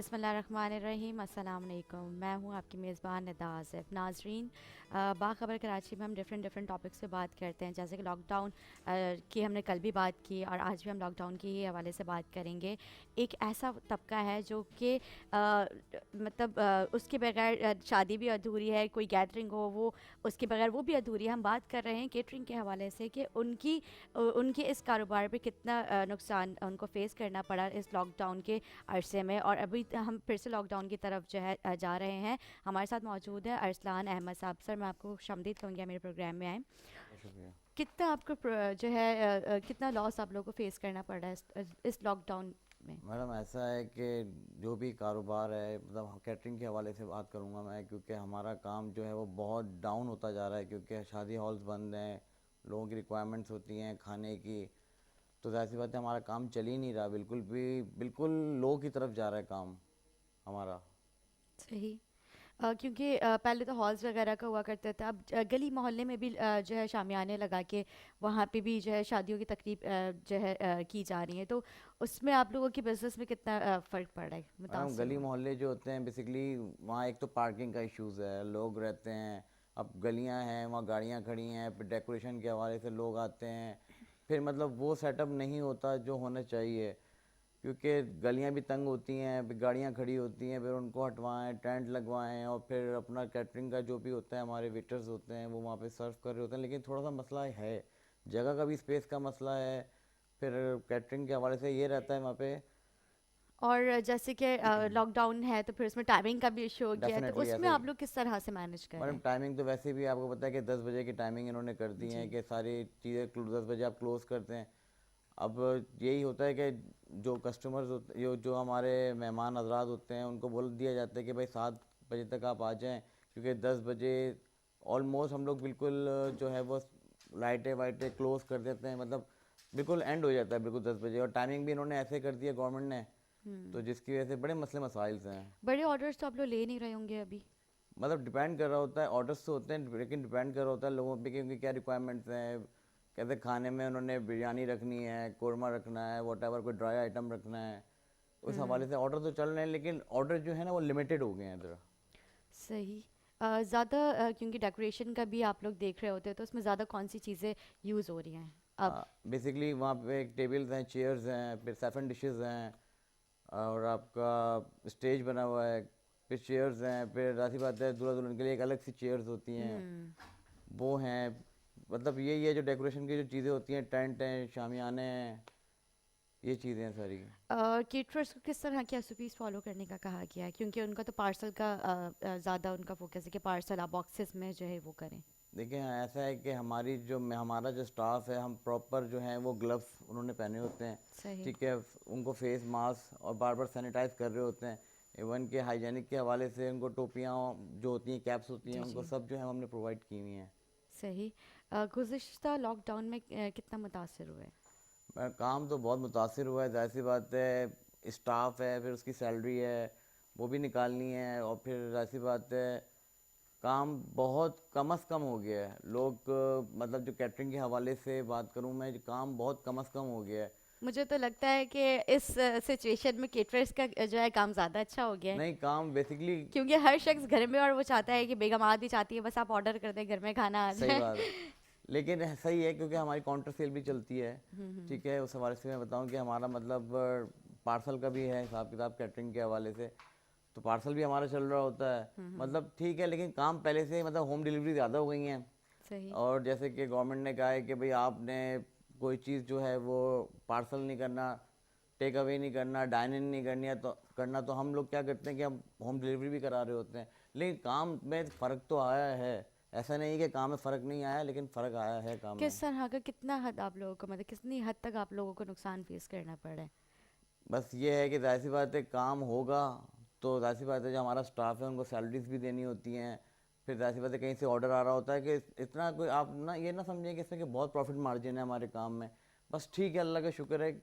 बिस्मिल्लाहिर्रहमानिर्रहीम, अस्सलाम वालेकुम। मैं हूँ आपकी मेज़बान निदा आसिफ। नाजरीन, बाखबर कराची में हम डिफरेंट टॉपिक्स पे बात करते हैं, जैसे कि लॉकडाउन की हमने कल भी बात की और आज भी हम लॉकडाउन के ही हवाले से बात करेंगे। एक ऐसा तबका है जो कि मतलब उसके बगैर शादी भी अधूरी है, कोई गैदरिंग हो वो उसके बगैर वो भी अधूरी है। हम बात कर रहे हैं केटरिंग के हवाले से कि उनके इस कारोबार पे कितना नुकसान उनको फेस करना पड़ा इस लॉकडाउन के अरसे में, और अभी हम फिर से लॉकडाउन की तरफ जो है जा रहे हैं। हमारे साथ मौजूद है अरसलान अहमद साहब। सर, मैं आपको खुशामदीद कहूँगी मेरे प्रोग्राम में आए। शुक्रिया। कितना आपको जो है कितना लॉस आप लोगों को फेस करना पड़ रहा है इस लॉकडाउन में? मैडम ऐसा है कि जो भी कारोबार है, मतलब कैटरिंग के हवाले से बात करूँगा मैं, क्योंकि हमारा काम जो है वो बहुत डाउन होता जा रहा है, क्योंकि शादी हॉल्स बंद हैं, लोगों की रिक्वायरमेंट्स होती हैं खाने की। तो ज़ाहिर सी बात है हमारा काम चल ही नहीं रहा, बिल्कुल भी, बिल्कुल लो की तरफ जा रहा है काम हमारा। सही। क्योंकि पहले तो हॉल्स वगैरह का हुआ करता था, अब गली मोहल्ले में भी जो है शामियाने लगा के वहाँ पे भी जो है शादियों की तकरीब जो है की जा रही है। तो उसमें आप लोगों के बिजनेस में कितना फ़र्क पड़ रहा है, मैडम मुतासर गली हुआ? मोहल्ले जो होते हैं बेसिकली, वहाँ एक तो पार्किंग का इश्यूज़ है, लोग रहते हैं। अब गलियाँ हैं, वहाँ गाड़ियाँ खड़ी हैं, फिर डेकोरेशन के हवाले से लोग आते हैं, फिर मतलब वो सेटअप नहीं होता जो होना चाहिए, क्योंकि गलियाँ भी तंग होती हैं, फिर गाड़ियाँ खड़ी होती हैं, फिर उनको हटवाएं, टेंट लगवाएं, और फिर अपना कैटरिंग का जो भी होता है, हमारे वेटर्स होते हैं वो वहाँ पे सर्व कर रहे होते हैं। लेकिन थोड़ा सा मसला है, जगह का भी, स्पेस का मसला है। फिर कैटरिंग के हवाले से ये रहता है वहाँ पे। और जैसे कि लॉकडाउन है तो फिर उसमें टाइमिंग का भी इशू हो गया है, तो डेफिनेटली उसमें ऐसे। आप लोग किस तरह से मैनेज कर रहे मैडम हैं? टाइमिंग तो वैसे भी आपको पता है कि 10 बजे की टाइमिंग इन्होंने कर दी है, जी। कि सारी चीज़ें 10 बजे आप क्लोज़ करते हैं। अब यही होता है कि जो कस्टमर्स होते, जो हमारे मेहमान हजरात होते हैं, उनको बोल दिया जाता है कि भाई 7 बजे तक आप आ जाएं, क्योंकि 10 बजे ऑलमोस्ट हम लोग बिल्कुल जो है वो लाइटें वाइटें क्लोज़ कर देते हैं, मतलब बिल्कुल एंड हो जाता है बिल्कुल 10 बजे। और टाइमिंग भी इन्होंने ऐसे कर दी है गवर्नमेंट ने, तो जिसकी वजह से बड़े मसले मसाइल हैं। बड़े ऑर्डर्स तो आप लोग ले नहीं रहे होंगे अभी? मतलब डिपेंड कर रहा होता है, ऑर्डर्स तो होते हैं, लेकिन डिपेंड कर रहा होता है लोगों पे कि उनकी क्या रिक्वायरमेंट्स हैं। कैसे खाने में उन्होंने बिरयानी रखनी है, कौरमा रखना है, वट एवर, कोई ड्राई आइटम रखना है। उस हवाले से ऑर्डर तो चल रहे हैं, लेकिन ऑर्डर जो है ना वो लिमिटेड हो गए हैं इधर। सही। ज़्यादा क्योंकि डेकोरेशन का भी आप लोग देख रहे होते हैं, तो उसमें ज़्यादा कौन सी चीज़ें यूज़ हो रही हैं अब? बेसिकली वहाँ पे टेबल्स हैं, चेयर्स हैं, फिर 7 डिशेस हैं, और आपका स्टेज बना हुआ है, फिर चेयर्स हैं, फिर रासी बात है दूल्हा दुल्हन के लिए एक अलग सी चेयर्स होती हैं, हम्म। वो हैं। मतलब यही है, जो डेकोरेशन की जो चीज़ें होती हैं, टेंट हैं, शामियाने हैं, ये चीज़ें हैं सारी। केटरर्स को किस तरह की एसओपीज़ फॉलो करने का कहा गया है, क्योंकि उनका तो पार्सल का ज़्यादा उनका फोकस है कि पार्सल आप बॉक्सेस में जो है वो करें? देखिए हाँ, ऐसा है कि हमारा जो स्टाफ है, हम प्रॉपर जो है वो ग्लव्स उन्होंने पहने होते हैं। सही। ठीक है, उनको फेस मास्क और बार बार सैनिटाइज कर रहे होते हैं। इवन के हाइजीनिक के हवाले से उनको टोपियाँ जो होती हैं, कैप्स होती हैं, जी उनको जी। सब जो है हमने प्रोवाइड की हुई हैं। सही। गुज़िश्ता लॉकडाउन में कितना मुतासर हुए? काम तो बहुत मुतासिर हुआ है, जाहिर सी बात है। स्टाफ है, फिर उसकी सैलरी है, वो भी निकालनी है, और फिर जाहिर सी बात है काम बहुत कम अज़ कम हो गया है। लोग मतलब जो कैटरिंग के हवाले से बात करूं मैं, जो काम बहुत कम अज़ कम हो गया है। मुझे तो लगता है कि इस सिचुएशन में केटरर्स का जो है काम ज़्यादा अच्छा हो गया है, नहीं, काम बेसिकली क्योंकि हर शख्स घर में, और वो चाहता है कि बेगम आदि चाहती है बस आप ऑर्डर कर दें, घर में खाना आ सही जाए। बात है, लेकिन सही है क्योंकि हमारी काउंटर सेल भी चलती है। ठीक है, उस हवाले से मैं बताऊं कि हमारा मतलब पार्सल का भी है हिसाब किताब कैटरिंग के हवाले से, तो पार्सल भी हमारा चल रहा होता है। मतलब ठीक है, लेकिन काम पहले से मतलब होम डिलीवरी ज़्यादा हो गई हैं। सही। और जैसे कि गवर्नमेंट ने कहा है कि भाई आपने कोई चीज़ जो है वो पार्सल नहीं करना, टेक अवे नहीं करना, डाइन इन नहीं करना, तो हम लोग क्या करते हैं कि हम होम डिलीवरी भी करा रहे होते हैं। लेकिन काम में फ़र्क तो आया है, ऐसा नहीं कि काम में फ़र्क नहीं आया, लेकिन फ़र्क आया है काम में। किस तरह का, कितना हद आप लोगों को, मतलब कितनी हद तक आप लोगों को नुकसान फेस करना पड़ा है? बस ये है कि जाहिर सी बात है काम होगा, तो जाहिर सी बात है जो हमारा स्टाफ है उनको सैलरीज भी देनी होती हैं। फिर जाहिर सी बात है कहीं से ऑर्डर आ रहा होता है, कि इतना कोई आप ना ये ना समझें कि इसमें कि बहुत प्रॉफिट मार्जिन है हमारे काम में। बस ठीक है, अल्लाह का शुक्र है।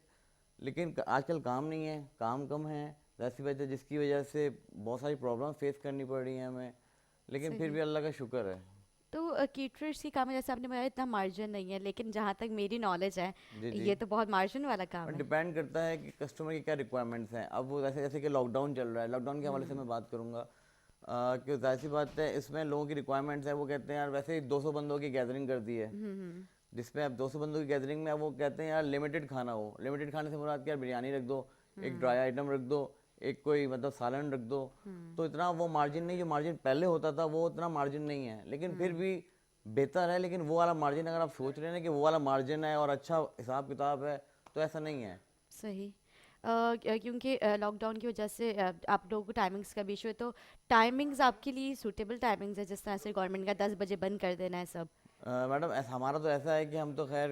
लेकिन आजकल काम नहीं है, काम कम है, जाहिर सी बात है, जिसकी वजह से बहुत सारी प्रॉब्लम फेस करनी पड़ रही हैं हमें। लेकिन फिर सही। भी अल्लाह का शुक्र है। तो केटरर्स की काम है, जैसे आपने बताया इतना मार्जिन नहीं है, लेकिन जहाँ तक मेरी नॉलेज है जी जी। ये तो बहुत मार्जिन वाला काम और है। डिपेंड करता है कि कस्टमर की क्या रिक्वायरमेंट्स हैं। अब वो जैसे जैसे कि लॉकडाउन चल रहा है, लॉकडाउन के हवाले से मैं बात करूँगा कि जाहिर सी बात है इसमें लोगों की रिक्वायरमेंट्स है। वो कहते हैं यार वैसे ही 200 बंदों की गैदरिंग कर दी है, जिसमें अब 200 बंदों की गैदरिंग में अब वो कहते हैं यार लिमिटेड खाना हो। लिमिटेड खाने से मुराद क्या, बिरयानी रख दो, एक ड्राई आइटम रख दो, एक कोई मतलब सालन रख दो। तो इतना वो मार्जिन नहीं, जो मार्जिन पहले होता था वो उतना मार्जिन नहीं है, लेकिन फिर भी बेहतर है। लेकिन वो वाला मार्जिन अगर आप सोच रहे हैं ना कि वो वाला मार्जिन है और अच्छा हिसाब किताब है, तो ऐसा नहीं है। सही। क्योंकि लॉकडाउन की वजह से आप लोगों को टाइमिंग्स का भी इशू है, तो टाइमिंग्स आपके लिए सूटेबल टाइमिंग्स है जिस तरह से गवर्नमेंट का 10 बजे बंद कर देना है सब? मैडम ऐसा हमारा तो ऐसा है कि हम तो खैर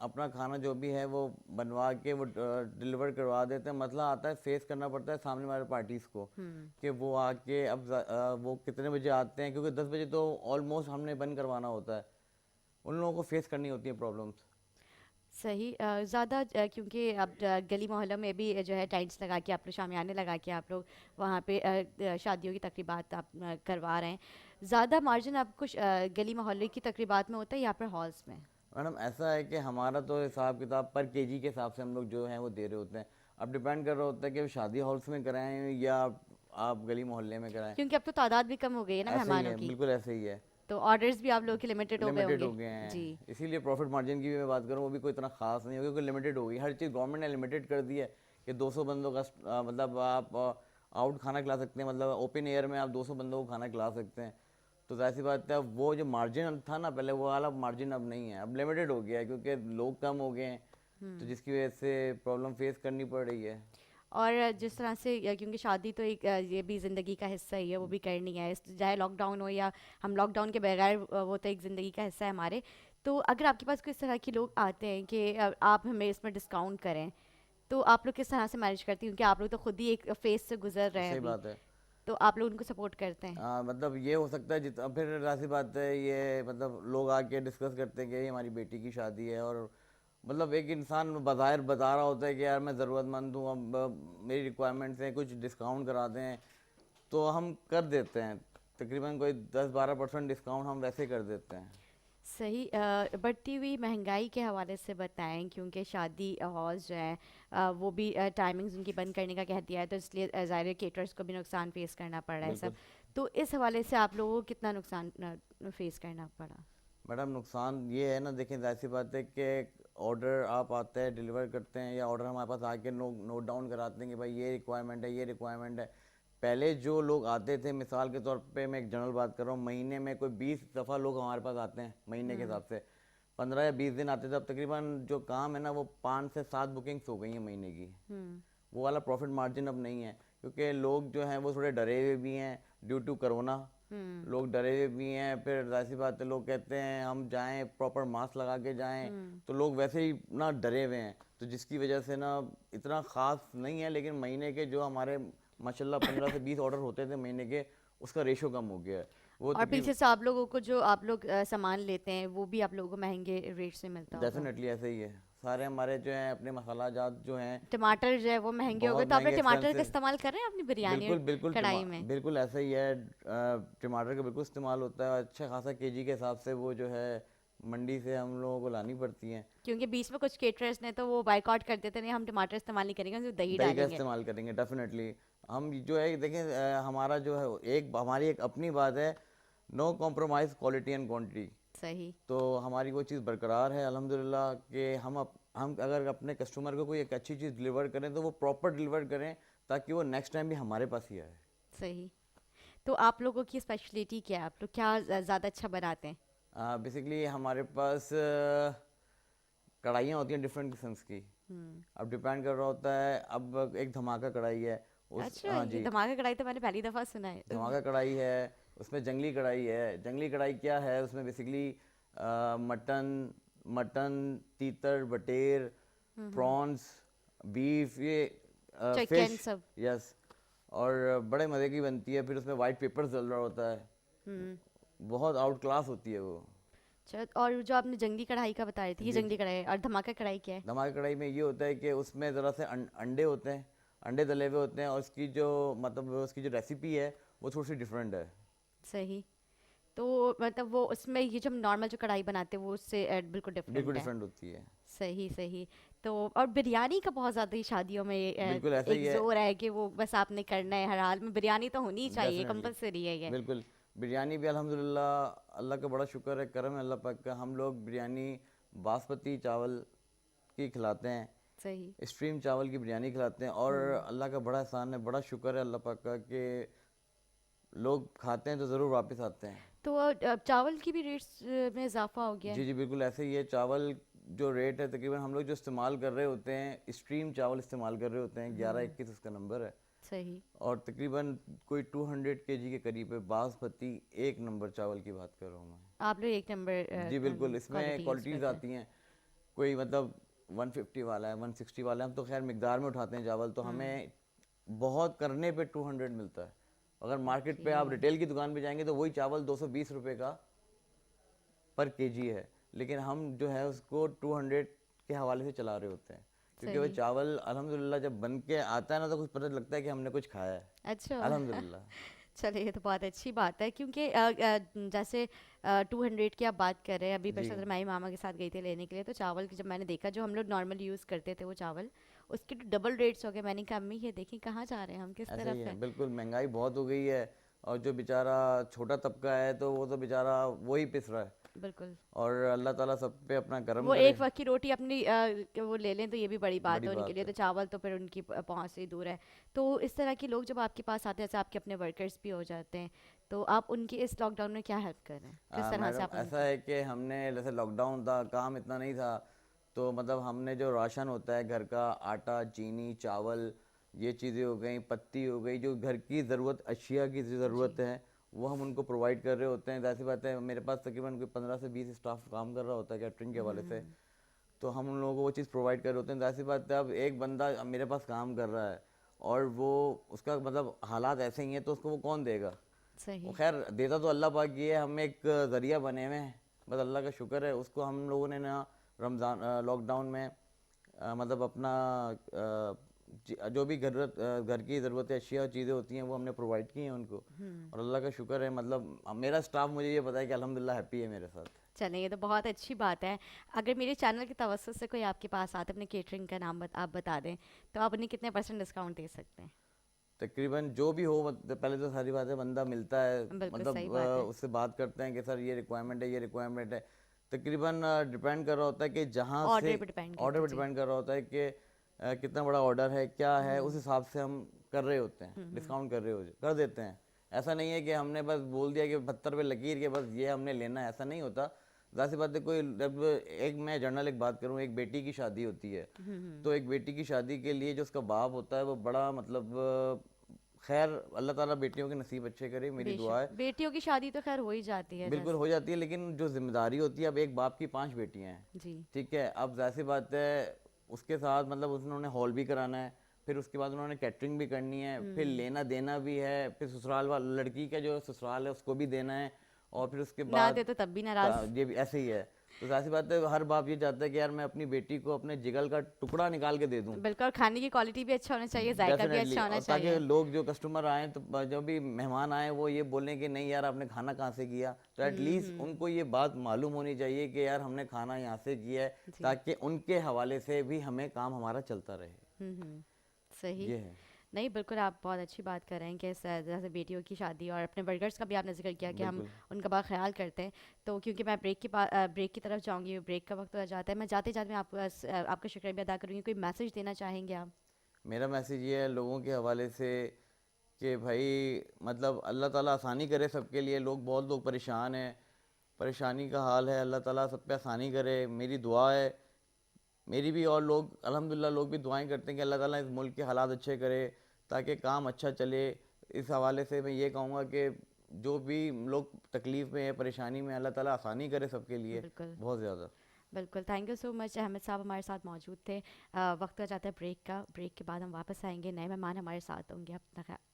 अपना खाना जो भी है वो बनवा के वो डिलीवर करवा देते हैं। मसला आता है फेस करना पड़ता है सामने वाले पार्टीज़ को कि वो आके अब वो कितने बजे आते हैं, क्योंकि 10 बजे तो ऑलमोस्ट हमने बंद करवाना होता है। उन लोगों को फेस करनी होती है प्रॉब्लम्स। सही। ज़्यादा क्योंकि अब गली मोहल्लों में भी जो है टेंट्स लगा के आप लोग, शामियाने लगा के आप लोग वहाँ पे शादियों की तकरीबात आप करवा रहे हैं। ज़्यादा मार्जिन आपको गली मोहल्ले की तकरीबात में होता है या फिर हॉल्स में? मैडम ऐसा है कि हमारा तो हिसाब किताब पर केजी के हिसाब से हम लोग जो है वो दे रहे होते हैं। अब डिपेंड कर रहा होता है कि शादी हॉल्स में कराएं या आप गली मोहल्ले में कराएं। क्योंकि अब तो तादाद भी कम हो गई है ना ऐसे ही मेहमानों है, की, बिल्कुल ऐसे ही है। तो ऑर्डर्स भी आप लोगों के लिमिटेड हो गए लिमिटेड हो होंगे। गए हैं, जी। इसीलिए प्रॉफिट मार्जिन की भी मैं बात करूँ वो भी कोई इतना खास नहीं होगी, क्योंकि लिमिटेड हो गई हर चीज़। गवर्नमेंट ने लिमिटेड कर दी है कि 200 बंदों का मतलब आप आउट खाना खिला सकते हैं, मतलब ओपन एयर में आप 200 बंदों को खाना खिला सकते हैं। तो जाहिर सी बात है वो जो मार्जिन था ना पहले, वो वाला मार्जिन अब नहीं है, अब लिमिटेड हो गया है क्योंकि लोग कम हो गए हैं, तो जिसकी वजह से प्रॉब्लम फेस करनी पड़ रही है। और जिस तरह से क्योंकि शादी तो एक ये भी ज़िंदगी का हिस्सा ही है, वो भी करनी है, चाहे लॉकडाउन हो या हम लॉकडाउन के बगैर, वो तो एक ज़िंदगी का हिस्सा है हमारे। तो अगर आपके पास कोई इस तरह के लोग आते हैं कि आप हमें इसमें डिस्काउंट करें, तो आप लोग किस तरह से मैनेज करती हैं? क्योंकि आप लोग तो खुद ही एक फेज से गुजर रहे हैं सही अभी, बात है। तो आप लोग उनको सपोर्ट करते हैं? मतलब ये हो सकता है जितना फिर ऐसी बात है, ये मतलब लोग आके डिस्कस करते हैं कि ये हमारी बेटी की शादी है, और मतलब एक इंसान बाज़ाहिर बता रहा होता है कि यार मैं ज़रूरतमंद हूँ, अब मेरी रिक्वायरमेंट्स हैं, कुछ डिस्काउंट करा दें, तो हम कर देते हैं। तकरीबन कोई 10-12% डिस्काउंट हम वैसे ही कर देते हैं। सही। बढ़ती हुई महंगाई के हवाले से बताएं, क्योंकि शादी हॉल्स जो हैं वो भी टाइमिंग्स उनकी बंद करने का कह दिया है, तो इसलिए ज़ाहिर केटर्स को भी नुकसान फेस करना पड़ रहा है सब। बिल्कुल। तो इस हवाले से आप लोगों को कितना नुकसान फेस करना पड़ा? मैडम नुकसान ये है ना, देखें जाहिर सी बात है कि ऑर्डर आप आते हैं डिलीवर करते हैं, या ऑर्डर हमारे पास आके नोट डाउन कराते हैं कि भाई ये रिक्वायरमेंट है, ये रिक्वायरमेंट है। पहले जो लोग आते थे, मिसाल के तौर पे मैं एक जनरल बात कर रहा हूँ, महीने में कोई 20 दफ़ा लोग हमारे पास आते हैं महीने के हिसाब से, 15 या 20 दिन आते थे। अब तकरीबन जो काम है ना वो 5 से 7 बुकिंग्स हो गई हैं महीने की। वो वाला प्रॉफिट मार्जिन अब नहीं है, क्योंकि लोग जो हैं वो थोड़े डरे हुए भी हैं ड्यू टू करोना। लोग डरे हुए भी हैं, फिर जाहिर सी बात है लोग कहते हैं हम जाएं प्रॉपर मास्क लगा के जाएं, तो लोग वैसे ही ना डरे हुए हैं, तो जिसकी वजह से ना इतना ख़ास नहीं है। लेकिन महीने के जो हमारे माशाल्लाह 15 से 20 ऑर्डर होते थे महीने के, उसका रेशो कम हो गया है वो और तकरीबन। पीछे से आप लोगों को जो आप लोग सामान लेते हैं वो भी आप लोगों को महंगे रेट से मिलता होगा। डेफिनेटली ऐसे ही है, सारे हमारे जो हैं अपने मसाला जात जो हैं टमाटर जो है वो महंगे हो गए, बहुत तो आप लोग महंगे टमाटर का एक्सपेंसिव। इस्तेमाल कर रहे हैं अपनी बिरयानी और बिल्कुल बिल्कुल कढ़ाई में? बिल्कुल ऐसा ही है। टमाटर का बिल्कुल इस्तेमाल होता है, अच्छा खासा केजी के हिसाब से वो जो है मंडी से हम लोगों को लानी पड़ती हैं। क्योंकि बीच में कुछ केटरर्स ने तो वो बाइकआउट कर देते, नहीं हम टमाटर इस्तेमाल नहीं करेंगे, हम सिर्फ दही दही का डालेंगे। इस्तेमाल करेंगे डेफिनेटली। हम जो है देखें, हमारा जो है एक हमारी एक अपनी बात है, no compromise quality and quantity. सही। तो हमारी वो चीज़ बरकरार है अल्हम्दुलिल्लाह कि हम अगर अपने कस्टमर को कोई एक अच्छी चीज़ डिलीवर करें तो वो प्रॉपर डिलीवर करें, ताकि वो नेक्स्ट टाइम भी हमारे पास ही आए। सही। तो आप लोगों की स्पेशलिटी क्या है? आप लोग क्या ज़्यादा अच्छा बनाते हैं? बेसिकली हमारे पास कढ़ाइयाँ होती हैं डिफरेंट किस्म की। अब डिपेंड कर रहा होता है, अब एक धमाका कढ़ाई है उस, अच्छा, हाँ ये जी, धमाका कढ़ाई तो मैंने पहली दफ़ा सुना है। धमाका कढ़ाई है, उसमें जंगली कढ़ाई है। जंगली कढ़ाई क्या है, उसमें बेसिकली मटन मटन तीतर बटेर प्रॉन्स बीफ, ये चिकन फिश, सब। यस, और बड़े मज़े की बनती है। फिर उसमें वाइट पेपर जल रहा होता है, बहुत आउट क्लास होती है वो। अच्छा, और जो आपने जंगली कढ़ाई का बता रही थी, ये जी जंगली कढ़ाई है, और धमाका कढ़ाई क्या है? धमाका कढ़ाई में ये होता है कि उसमें ज़रा से अंडे होते हैं, अंडे तले हुए होते हैं, और उसकी जो मतलब उसकी जो रेसिपी है वो थोड़ी सी डिफरेंट है। सही। तो मतलब वो उसमें ये जो हम नॉर्मल जो कढ़ाई बनाते हैं वो उससे बिल्कुल बिल्कुल डिफरेंट है। डिफरेंट होती है। सही सही। तो और बिरयानी का बहुत ज़्यादा ही शादियों में बिल्कुल ऐसा ही एक है। जोर है कि वो बस आपने करना है, हर हाल में बिरयानी तो होनी ही चाहिए, डेफिनेटली। कंपलसरी है ये। बिल्कुल। बिरयानी भी अल्हम्दुलिल्लाह अल्लाह का बड़ा शुक्र है, करम है अल्लाह पाक का, हम लोग बिरयानी बासमती चावल की खिलाते हैं, सही। स्ट्रीम चावल की बिरयानी खिलाते हैं। और हम्म। अल्लाह का बड़ा एहसान है, बड़ा शुक्र है अल्लाह पाक का कि लोग खाते हैं तो ज़रूर वापस आते हैं। तो चावल की भी रेट्स में इजाफा हो गया जी है। जी बिल्कुल ऐसे ही है। चावल जो रेट है तकरीबन हम लोग जो इस्तेमाल कर रहे होते हैं, स्ट्रीम चावल इस्तेमाल कर रहे होते हैं, 1121 उसका नंबर है। सही। और तकरीबन कोई 200 केजी के करीब है, बासमती एक नंबर चावल की बात कर रहा हूँ मैं। आप लोग एक नंबर जी बिल्कुल। इसमें क्वालिटी यूज़ क्वालिटीज़ करते हैं। आती हैं, कोई मतलब 150 वाला है, 160 वाला है। हम तो खैर मिकदार में उठाते हैं चावल, तो हमें बहुत करने पे 200 मिलता है। अगर मार्केट पे ओके। आप रिटेल की दुकान पे जाएंगे तो वही चावल 220 रुपये का पर केजी है, लेकिन हम जो है उसको 200 के हवाले से चला रहे होते हैं, क्योंकि वो सही। चावल अल्हम्दुलिल्लाह जब बन के आता है ना तो कुछ पता लगता है कि हमने कुछ खाया है। अच्छा। अल्हम्दुलिल्लाह। चलिए ये तो बहुत अच्छी बात है, क्योंकि जैसे 200 की आप बात कर रहे हैं, अभी जी पिछले दिन मैं मामा के साथ गई थी लेने के लिए, तो चावल की जब मैंने देखा जो हम लोग नॉर्मल यूज़ करते थे वो चावल, उसके तो डबल रेट्स हो गए। मैंने कहा अम्मी ये देखिए कहाँ जा रहे हैं हम, किस ऐसा ही तरफ है। है। बिल्कुल महंगाई बहुत हो गई है, और जो बेचारा छोटा तबका है तो वो तो बेचारा वही पिस रहा है। बिल्कुल। और अल्लाह ताला सब पे अपना करम वो करे। एक वक्त की रोटी अपनी वो ले लें तो ये भी बड़ी बात बड़ी है उनके बात लिए, है। तो चावल तो फिर उनकी पहुंच से ही दूर है। तो इस तरह के लोग जब आपके पास आते हैं, जैसे आपके अपने वर्कर्स भी हो जाते हैं, तो आप उनकी इस लॉकडाउन में क्या हेल्प कर रहे हैं, किस तरह से मैडम आप ऐसा उनकी। है कि हमने जैसे लॉकडाउन था, काम इतना नहीं था, तो मतलब हमने जो राशन होता है घर का, आटा, चीनी, चावल, ये चीज़ें हो गई, पत्ती हो गई, जो घर की ज़रूरत अशिया की जी। ज़रूरत है वो हम उनको प्रोवाइड कर रहे होते हैं। जाहिर सी बात है मेरे पास तकरीबन कोई 15 से 20 स्टाफ काम कर रहा होता है कैटरिंग के हवाले से, तो हम उन लोगों को वो चीज़ प्रोवाइड कर रहे होते हैं। जाहिर सी बात है अब एक बंदा मेरे पास काम कर रहा है और वो उसका मतलब हालात ऐसे ही हैं, तो उसको वो कौन देगा। वो सही। खैर देता तो अल्लाह पाक ही है, हम एक ज़रिया बने हुए हैं, बस अल्लाह का शुक्र है। उसको हम लोगों ने ना रमज़ान लॉकडाउन में मतलब अपना जो भी घर की ज़रूरत अशिया और चीज़ें होती हैं वो हमने प्रोवाइड की हैं उनको। और अल्लाह का शुक्र है, मतलब मेरा स्टाफ मुझे ये पता है कि अल्हम्दुलिल्लाह हैप्पी है मेरे साथ। चलें ये तो बहुत अच्छी बात है। अगर मेरे चैनल की तवज्जो से कोई आपके पास आता है, अपने केटरिंग का नाम आप बता दें, तो आप उन्हें कितने % डिस्काउंट दे सकते हैं। तकरीबन जो भी हो, पहले तो सारी बात है बंदा मिलता है, बिल्कुल सही मतलब बात है। उससे बात करते हैं कि सर ये रिक्वायरमेंट है, ये रिक्वायरमेंट है। तकरीबन डिपेंड कर रहा होता है कि जहाँ से ऑर्डर पे डिपेंड ऑर्डर करता है पे जी। डिपेंड कर रहा होता है कि कितना बड़ा ऑर्डर है, क्या है, उस हिसाब से हम कर रहे होते हैं, डिस्काउंट कर देते हैं। ऐसा नहीं है कि हमने बस बोल दिया कि 72 पे लकीर के बस ये हमने लेना है, ऐसा नहीं होता। ज़ाहिर सी बात है कोई जब एक मैं जनरल एक बात करूँ, एक बेटी की शादी होती है, तो एक बेटी की शादी के लिए जो उसका बाप होता है वो बड़ा मतलब खैर अल्लाह ताला बेटियों के नसीब अच्छे करे, मेरी दुआ है। बेशक बेटियों की शादी तो खैर हो ही जाती है बिल्कुल जैसे। हो जाती है, लेकिन जो जिम्मेदारी होती है, अब एक बाप की 5 बेटियां हैं, जी। ठीक है, अब जाहिर सी बात है उसके साथ मतलब उन्होंने हॉल भी कराना है, फिर उसके बाद उन्होंने कैटरिंग भी करनी है, फिर लेना देना भी है, फिर ससुराल वाला लड़की का जो ससुराल है उसको भी देना है, और फिर उसके ना बाद दे तो तब भी नाराज। ये भी ऐसे ही है। तो जाहिर सी बात है हर बाप ये चाहता है कि यार मैं अपनी बेटी को अपने जिगल का टुकड़ा निकाल के दे दूं। बिल्कुल, और खाने की क्वालिटी भी अच्छा होना चाहिए, जायका भी डेफिनेटली, अच्छा होना और ताकि चाहिए। लोग जो कस्टमर आए तो जो भी मेहमान आए वो ये बोलें कि नहीं यार आपने खाना कहाँ से किया, तो एटलीस्ट उनको ये बात मालूम होनी चाहिए कि यार हमने खाना यहाँ से किया है, जी। ताकि उनके हवाले से भी हमें काम हमारा चलता रहे। सही। ये है। नहीं बिल्कुल, आप बहुत अच्छी बात कर रहे हैं कि जैसे बेटियों की शादी और अपने बर्गर्स का भी आपने जिक्र किया कि हम बिल्कुल। उनका बहुत ख्याल करते हैं। तो क्योंकि मैं ब्रेक की तरफ जाऊंगी, ब्रेक का वक्त हो जाता है, मैं जाते जाते मैं आपका शुक्रिया भी अदा करूँगी। कोई मैसेज देना चाहेंगे आप। मेरा मैसेज ये है लोगों के हवाले से कि भाई मतलब अल्लाह ताला आसानी करे सबके लिए। बहुत लोग परेशान हैं, परेशानी का हाल है, अल्लाह ताला सब पे आसानी करे, मेरी दुआ है। मेरी भी, और लोग अल्हम्दुलिल्लाह लोग भी दुआएं करते हैं कि अल्लाह ताला इस मुल्क के हालात अच्छे करे ताकि काम अच्छा चले। इस हवाले से मैं ये कहूँगा कि जो भी लोग तकलीफ़ में है, परेशानी में, अल्लाह ताला आसानी करे सबके लिए बिल्कुल। बहुत ज़्यादा। बिल्कुल, thank you so much. Ahmad साहब हमारे साथ मौजूद थे। वक्त हो जाता है ब्रेक का, ब्रेक के बाद हम वापस आएंगे, नए मेहमान हमारे साथ होंगे। अपना ख्याल।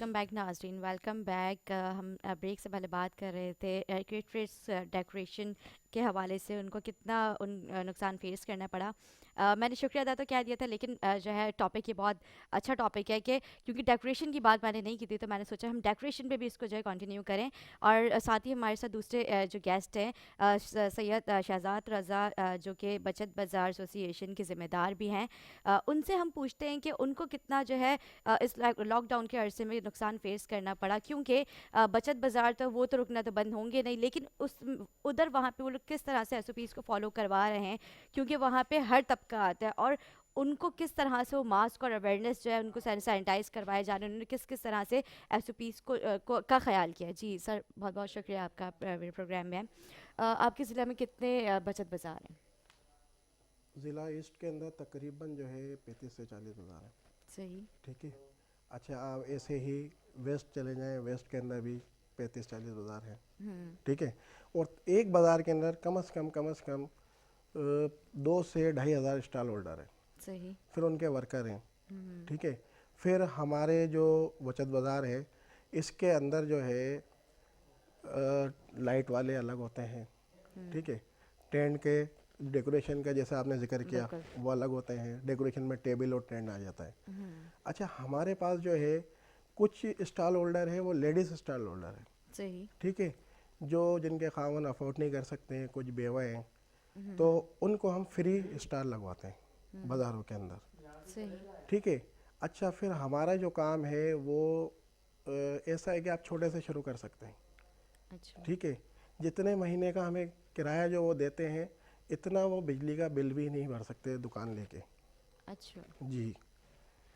वेलकम बैक नाजरीन, वेलकम बैक। हम ब्रेक से पहले बात कर रहे थे क्रिकेटर्स डेकोरेशन के हवाले से उनको कितना नुकसान फेस करना पड़ा। मैंने शुक्रिया अदा तो कह दिया था, लेकिन जो है टॉपिक ये बहुत अच्छा टॉपिक है कि क्योंकि डेकोरेशन की बात मैंने नहीं की थी, तो मैंने सोचा हम डेकोरेशन पे भी इसको जो है कंटिन्यू करें। और साथ ही हमारे साथ दूसरे जो गेस्ट हैं सैयद शहजाद रज़ा, जो कि बचत बाज़ार एसोसिएशन के ज़िम्मेदार भी हैं। उनसे हम पूछते हैं कि उनको कितना जो है इस लॉकडाउन के अरसे में नुकसान फेस करना पड़ा, क्योंकि बचत बाज़ार तो वो तो रुकना तो बंद होंगे नहीं, लेकिन उस उधर वहाँ पे वो लोग किस तरह से एसओपीज़ को फॉलो करवा रहे हैं, क्योंकि वहाँ पे हर तबका आता है, और उनको किस तरह से वो मास्क और अवेयरनेस जो है उनको सैनिटाइज करवाए जा रहे हैं, उन्होंने किस किस तरह से एसओपीज़ का ख्याल किया। जी सर, बहुत बहुत शुक्रिया आपका प्रोग्राम में। आपके ज़िले में कितने बचत बाज़ार हैं? ज़िला ईस्ट के अंदर तकरीबन जो है 35 से 40 बाज़ार हैं। सही। ठीक है। अच्छा, आप ऐसे ही वेस्ट चले जाएं, वेस्ट के अंदर भी 35-40 बाज़ार हैं। ठीक है। और एक बाज़ार के अंदर कम से कम 2 से 2,500 स्टॉल होल्डर हैं। सही। फिर उनके वर्कर हैं। ठीक है। फिर हमारे जो बचत बाज़ार है, इसके अंदर जो है लाइट वाले अलग होते हैं। ठीक है। टेंट के डेकोरेशन का जैसा आपने जिक्र किया, वो अलग होते हैं। डेकोरेशन में टेबल और टेंट आ जाता है। अच्छा, हमारे पास जो है कुछ स्टॉल होल्डर है, वो लेडीज़ स्टॉल होल्डर है। सही। ठीक है। जो जिनके खावन अफोर्ड नहीं कर सकते हैं, कुछ बेवा हैं, तो उनको हम फ्री स्टॉल लगवाते हैं बाज़ारों के अंदर। सही। ठीक है। अच्छा, फिर हमारा जो काम है वो ऐसा है कि आप छोटे से शुरू कर सकते हैं। अच्छा। ठीक है। जितने महीने का हमें किराया जो वो देते हैं, इतना वो बिजली का बिल भी नहीं भर सकते दुकान लेके। अच्छा, जी।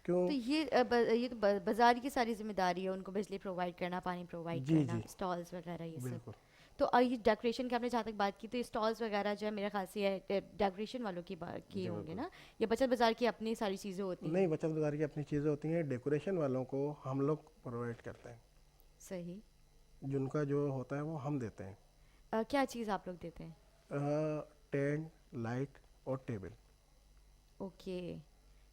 क्यों? तो ये तो बाज़ार की सारी जिम्मेदारी है, उनको बिजली प्रोवाइड करना, पानी प्रोवाइड जी करना, जी स्टॉल्स वगैरह ये सब। बिल्कुल। तो ये डेकोरेशन की आपने जहाँ तक बात की, तो ये स्टॉल्स वगैरह जो है मेरे ख्याल से ये डेकोरेशन वालों की बात की होंगे ना, ये बचत बाज़ार की अपनी सारी चीज़ें होती नहीं, हैं। बचत बाज़ार की अपनी चीज़ें होती हैं। डेकोरेशन वालों को हम लोग प्रोवाइड करते हैं। सही। जिनका जो होता है वो हम देते हैं। क्या चीज़ आप लोग देते हैं? टेंट, लाइट और टेबल। ओके,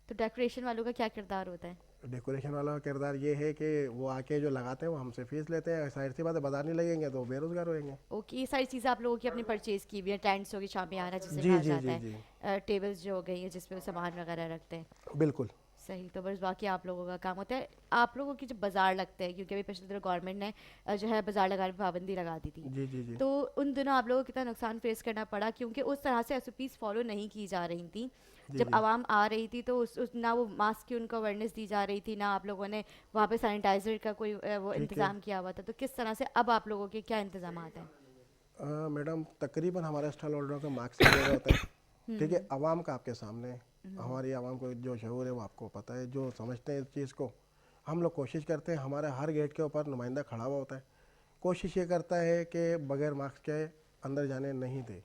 तो डेकोरेशन वालों का क्या किरदार होता है? डेकोरेशन वाला का किरदार ये है कि वो आके जो लगाते हैं वो हमसे फीस लेते हैं। जाहिर सी बात है, बाजार नहीं लगेंगे तो बेरोजगार होएंगे। ओके, ये सारी चीज़ें आप लोगों की अपनी परचेज़ की हुई है, टेंट्स हो गए, शामियाना जिसे जी कहा जी जाता जी है, जी टेबल्स जो हो गई है जिसपे वो सामान वगैरह रखते हैं। बिल्कुल। सही। तो बस बाकी आप लोगों का काम होता है। आप लोगों की जो बाज़ार लगते हैं, क्योंकि अभी पिछले दिनों गवर्नमेंट ने जो है बाज़ार लगाने पर पाबंदी लगा दी थी, जी जी जी तो उन दिनों आप लोगों को कितना नुकसान फेस करना पड़ा, क्योंकि उस तरह से एसओपीज़ फॉलो नहीं की जा रही थी। जी जब जी आवाम आ रही थी तो उस ना वो मास्क की उनको अवेयरनेस दी जा रही थी, ना आप लोगों ने वहाँ पे सैनिटाइज़र का कोई वो ठीक है। इंतज़ाम किया हुआ था। तो किस तरह से अब आप लोगों के क्या इंतज़ाम हैं? मैडम, तकरीबन हमारे स्टॉल होल्डरों का मार्क्स लगे हुए होते हैं। ठीक है। आवाम का आपके सामने है। हमारी आवाम को जो शऊर है वो आपको पता है, जो समझते हैं इस चीज़ को। हम लोग कोशिश करते हैं, हमारे हर गेट के ऊपर नुमाइंदा खड़ा हुआ होता है। कोशिश ये करता है कि बगैर मास्क के अंदर जाने नहीं दे।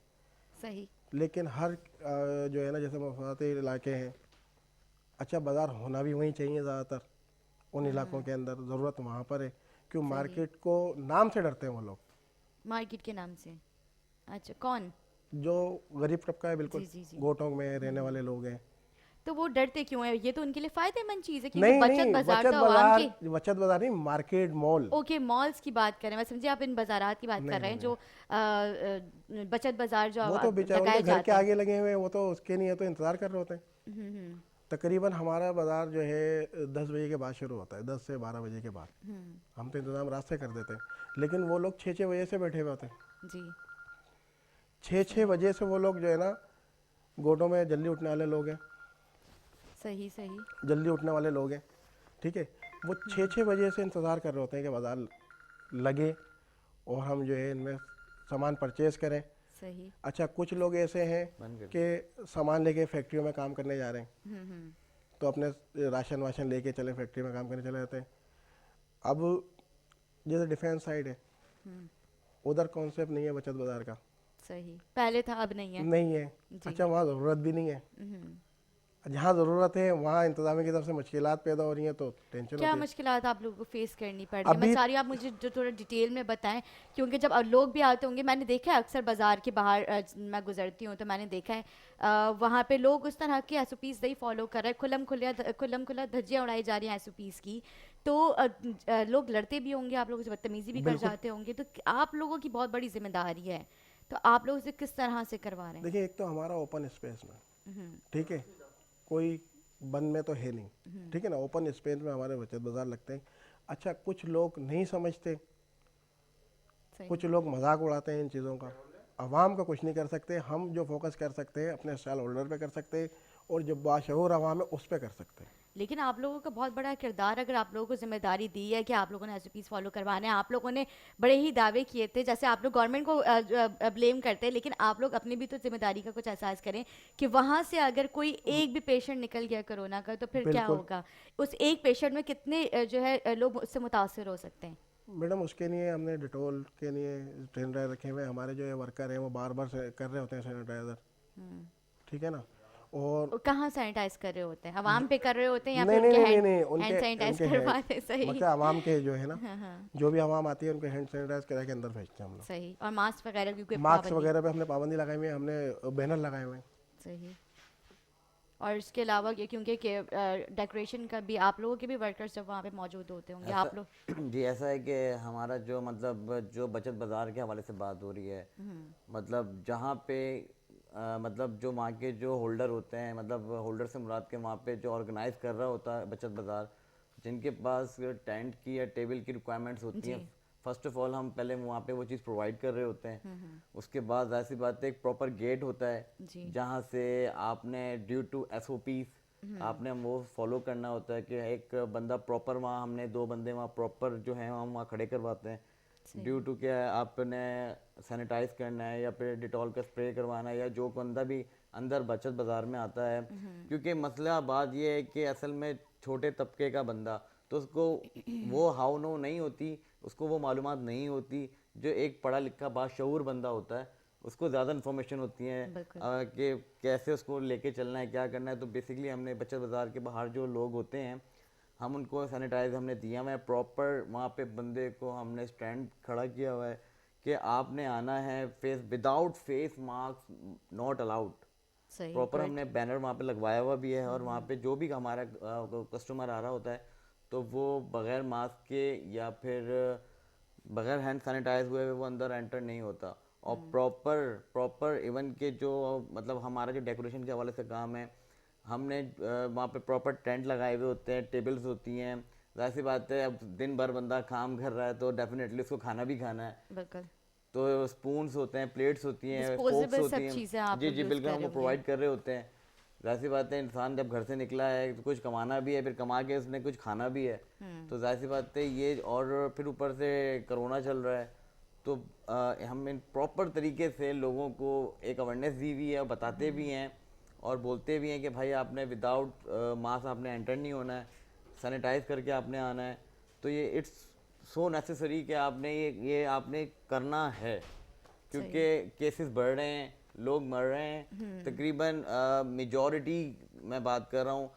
सही। लेकिन हर जो है ना, जैसे मफाती इलाके हैं, अच्छा बाज़ार होना भी वहीं चाहिए ज़्यादातर। उन इलाकों के अंदर ज़रूरत वहाँ पर है। क्यों? सही। मार्केट को नाम से डरते हैं वो लोग। मार्केट के नाम से? अच्छा, कौन? जो गरीब तबका है, बिल्कुल जी जी जी। गोटों में रहने वाले लोग हैं। तो वो डरते क्यों है? ये तो उनके लिए फ़ायदेमंद चीज़ है, क्योंकि नहीं बचत नहीं, बाज़ार बचत तो आवाम बाजार, की। बचत बाजार नहीं, मार्केट मॉल। ओके, मॉल्स की बात करें, मैं समझी आप इन बाज़ारात की बात नहीं कर रहे नहीं हैं नहीं, जो बचत बाज़ार जो वो तो बेचारे उनके लगाए घर के जाते हैं। आगे लगे हुए हैं, वो तो उसके नहीं है तो इंतज़ार कर रहे होते हैं। हम्म। तकरीबन हमारा बाज़ार जो है 10 बजे के बाद शुरू होता है, 10 से 12 बजे के बाद। हम तो इंतज़ाम रात से कर देते हैं, लेकिन वो लोग 6-6 बजे से बैठे हुए होते हैं। जी। 6-6 बजे से वो लोग जो है ना, गोटों में जल्दी उठने वाले लोग हैं। सही। सही। जल्दी उठने वाले लोग हैं। ठीक है। वो 6-6 बजे से इंतज़ार कर रहे होते हैं कि बाज़ार लगे और हम जो है इनमें सामान परचेज़ करें। सही। अच्छा, कुछ लोग ऐसे हैं बंद कर कि सामान लेके फैक्ट्रियों में काम करने जा रहे हैं, तो अपने राशन वाशन लेके चले फैक्ट्री में काम करने चले जाते हैं। अब जैसे डिफेंस साइड है, उधर कॉन्सेप्ट नहीं है बचत बाज़ार का। सही। पहले था, अब नहीं है। नहीं है। जी। अच्छा, वहाँ ज़रूरत भी नहीं है। जहाँ ज़रूरत है वहाँ इंतज़ामिया की तरफ से मुश्किलात पैदा हो रही हैं तो टेंशन क्या होती है। मुश्किलात आप लोगों को फेस करनी पड़ रही है? मैं अभी सारी आप मुझे जो थोड़ा डिटेल में बताएं, क्योंकि जब लोग भी आते होंगे, मैंने देखा है अक्सर बाजार के बाहर मैं गुजरती हूँ तो मैंने देखा है वहाँ पे लोग उस तरह के एसओपीज नहीं फॉलो कर रहे हैं, खुल्लम खुल्ला धज्जियाँ उड़ाई जा रही हैं एसओपीज की। तो लोग लड़ते भी होंगे, आप लोगों से बदतमीजी भी कर बिल्कुल। जाते होंगे, तो आप लोगों की बहुत बड़ी जिम्मेदारी है, तो आप लोग उसे किस तरह से करवा रहे हैं? देखिए, एक तो हमारा ओपन स्पेस में, ठीक है, कोई बंद में तो है नहीं, ठीक है ना, ओपन स्पेस में हमारे बचत बाजार लगते हैं। अच्छा, कुछ लोग नहीं समझते, सही। कुछ लोग मजाक उड़ाते हैं इन चीज़ों का। अवाम का कुछ नहीं कर सकते, हम जो फोकस कर सकते हैं अपने स्टॉल होल्डर पे कर सकते हैं, और जो बाशऊर अवाम है उस पे कर सकते हैं। लेकिन आप लोगों का बहुत बड़ा किरदार, अगर आप लोगों को जिम्मेदारी दी है कि आप लोगों ने एसओपीज फॉलो करवाने हैं, आप लोगों ने बड़े ही दावे किए थे, जैसे आप लोग गवर्नमेंट को ब्लेम करते हैं, लेकिन आप लोग अपनी भी तो जिम्मेदारी का कुछ एहसास करें कि वहाँ से अगर कोई एक भी पेशेंट निकल गया कोरोना का तो फिर क्या बिल्कुल होगा? उस एक पेशेंट में कितने जो है लोग उससे मुतासर हो सकते हैं? मैडम, उसके लिए हमने डिटोल के लिए ट्रेनर रखे हुए हैं। हमारे जो है वर्कर हैं वो बार बार कर रहे होते हैं सैनिटाइज़र, ठीक है ना। और और कहाँ सैनिटाइज कर रहे होते हैं? आवाम पे कर रहे होते हैं या नहीं फिर नहीं उनके नहीं नहीं हैंड नहीं, हैंड उनके सैनिटाइज उनके करवाते हैं? सही। मतलब आवाम के जो है ना, हाँ हाँ, जो भी आवाम आती है उनके हैंड सैनिटाइज करा के अंदर भेजते हैं हम लोग। सही। और मास्क वगैरह की कोई मास्क पाबंदी? वगैरह पे हमने पाबंदी लगाई हुई है, हमने बैनर लगाए हुए हैं। सही। और इसके अलावा ये क्योंकि डेकोरेशन का भी आप लोगों के भी वर्कर्स जब वहाँ पे मौजूद होते होंगे, आप लोग। ऐसा जी, ऐसा है कि हमारा जो मतलब जो बचत बाज़ार के हवाले से बात हो रही है, मतलब जहाँ पे मतलब जो वहाँ के जो होल्डर होते हैं, मतलब होल्डर से मुराद के वहाँ पे जो ऑर्गेनाइज कर रहा होता है बचत बाज़ार, जिनके पास टेंट की या टेबल की रिक्वायरमेंट्स होती हैं, जी। फर्स्ट ऑफ ऑल हम पहले वहाँ पे वो चीज़ प्रोवाइड कर रहे होते हैं। उसके बाद ऐसी बात है, एक प्रॉपर गेट होता है जी। जहाँ से आपने ड्यू टू एसओपीज आपने वो फॉलो करना होता है कि एक बंदा प्रॉपर, वहाँ हमने 2 बंदे वहाँ प्रॉपर जो हैं हम वहाँ खड़े करवाते हैं ड्यू टू क्या है, आपने सैनिटाइज करना है या फिर डिटॉल का स्प्रे करवाना है, या जो बंदा भी अंदर बचत बाज़ार में आता है। क्योंकि मसला बात ये है कि असल में छोटे तबके का बंदा, तो उसको वो हाउ नो नहीं होती, उसको वो मालूमात नहीं होती। जो एक पढ़ा लिखा बाशऊर बंदा होता है उसको ज़्यादा इन्फॉर्मेशन होती है बिल्कुल। कि कैसे उसको लेके चलना है, क्या करना है। तो बेसिकली हमने बचत बाज़ार के बाहर जो लोग होते हैं, हम उनको सैनिटाइज हमने दिया हुआ है प्रॉपर। वहाँ पे बंदे को हमने स्टैंड खड़ा किया हुआ है कि आपने आना है, face without face mask not allowed. सही। Proper good. हमने बैनर वहाँ पे लगवाया हुआ भी है, और वहाँ पे जो भी हमारा कस्टमर आ रहा होता है तो वो बगैर मास्क के या फिर बगैर हैंड सैनिटाइज हुए वो अंदर एंटर नहीं होता। और प्रॉपर प्रॉपर इवन के जो मतलब हमारा जो डेकोरेशन के हवाले से काम है, हमने वहाँ पे प्रॉपर टेंट लगाए हुए होते हैं, टेबल्स होती हैं। जाहिर सी बात है, अब दिन भर बंदा काम कर रहा है तो डेफिनेटली उसको खाना भी खाना है, बिल्कुल। तो स्पून्स होते हैं, प्लेट्स होती हैं, फोक्स डिस्पोजेबल होती सब हैं। चीज़ें आप जी लोग जी यूज़ बिल्कुल, कर हम रहे वो होंगे। प्रोवाइड कर रहे होते हैं। जाहिर सी बात है, इंसान जब घर से निकला है तो कुछ कमाना भी है, फिर कमा के उसने कुछ खाना भी है, तो जाहिर सी बात है ये। और फिर ऊपर से कोरोना चल रहा है, तो हम इन प्रॉपर तरीके से लोगों को एक अवेयरनेस दी हुई है, और बताते भी हैं और बोलते भी हैं कि भाई आपने विदाउट मास्क आपने एंटर नहीं होना है, सैनिटाइज करके आपने आना है। तो ये इट्स सो नेसेसरी कि आपने ये आपने करना है, क्योंकि केसेस बढ़ रहे हैं, लोग मर रहे हैं। तकरीबन मेजॉरिटी मैं बात कर रहा हूँ,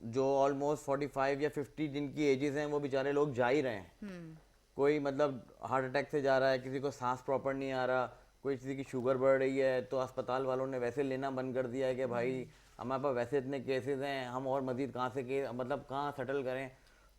जो ऑलमोस्ट 45 या 50 जिनकी एजेस हैं वो बेचारे लोग जा ही रहे हैं। कोई मतलब हार्ट अटैक से जा रहा है, किसी को सांस प्रॉपर नहीं आ रहा, कोई किसी की शुगर बढ़ रही है, तो अस्पताल वालों ने वैसे लेना बंद कर दिया है कि भाई हमारे पास वैसे इतने केसेस हैं, हम और मजीद कहाँ से मतलब कहाँ सेटल करें।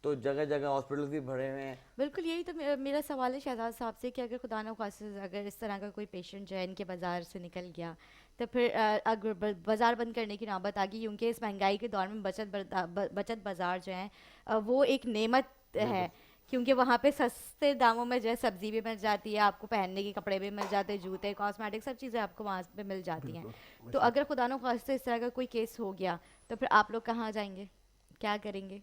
तो जगह जगह हॉस्पिटल्स भी भरे हुए हैं। बिल्कुल, यही तो मेरा सवाल है शहजाद साहब से कि अगर खुदा न खास्ता अगर इस तरह का कोई पेशेंट जो है इनके बाज़ार से निकल गया, तो फिर अगर बाज़ार बंद करने की नौबत आ गई, क्योंकि इस महंगाई के दौर में बचत बाज़ार जो है वो एक नेमत है, क्योंकि वहाँ पे सस्ते दामों में जो है सब्ज़ी भी मिल जाती है, आपको पहनने के कपड़े भी मिल जाते हैं, जूते, कॉस्मेटिक, सब चीज़ें आपको वहाँ पे मिल जाती हैं। तो अगर खुदा न खास्ता इस तरह का कोई केस हो गया तो फिर आप लोग कहाँ जाएंगे, क्या करेंगे?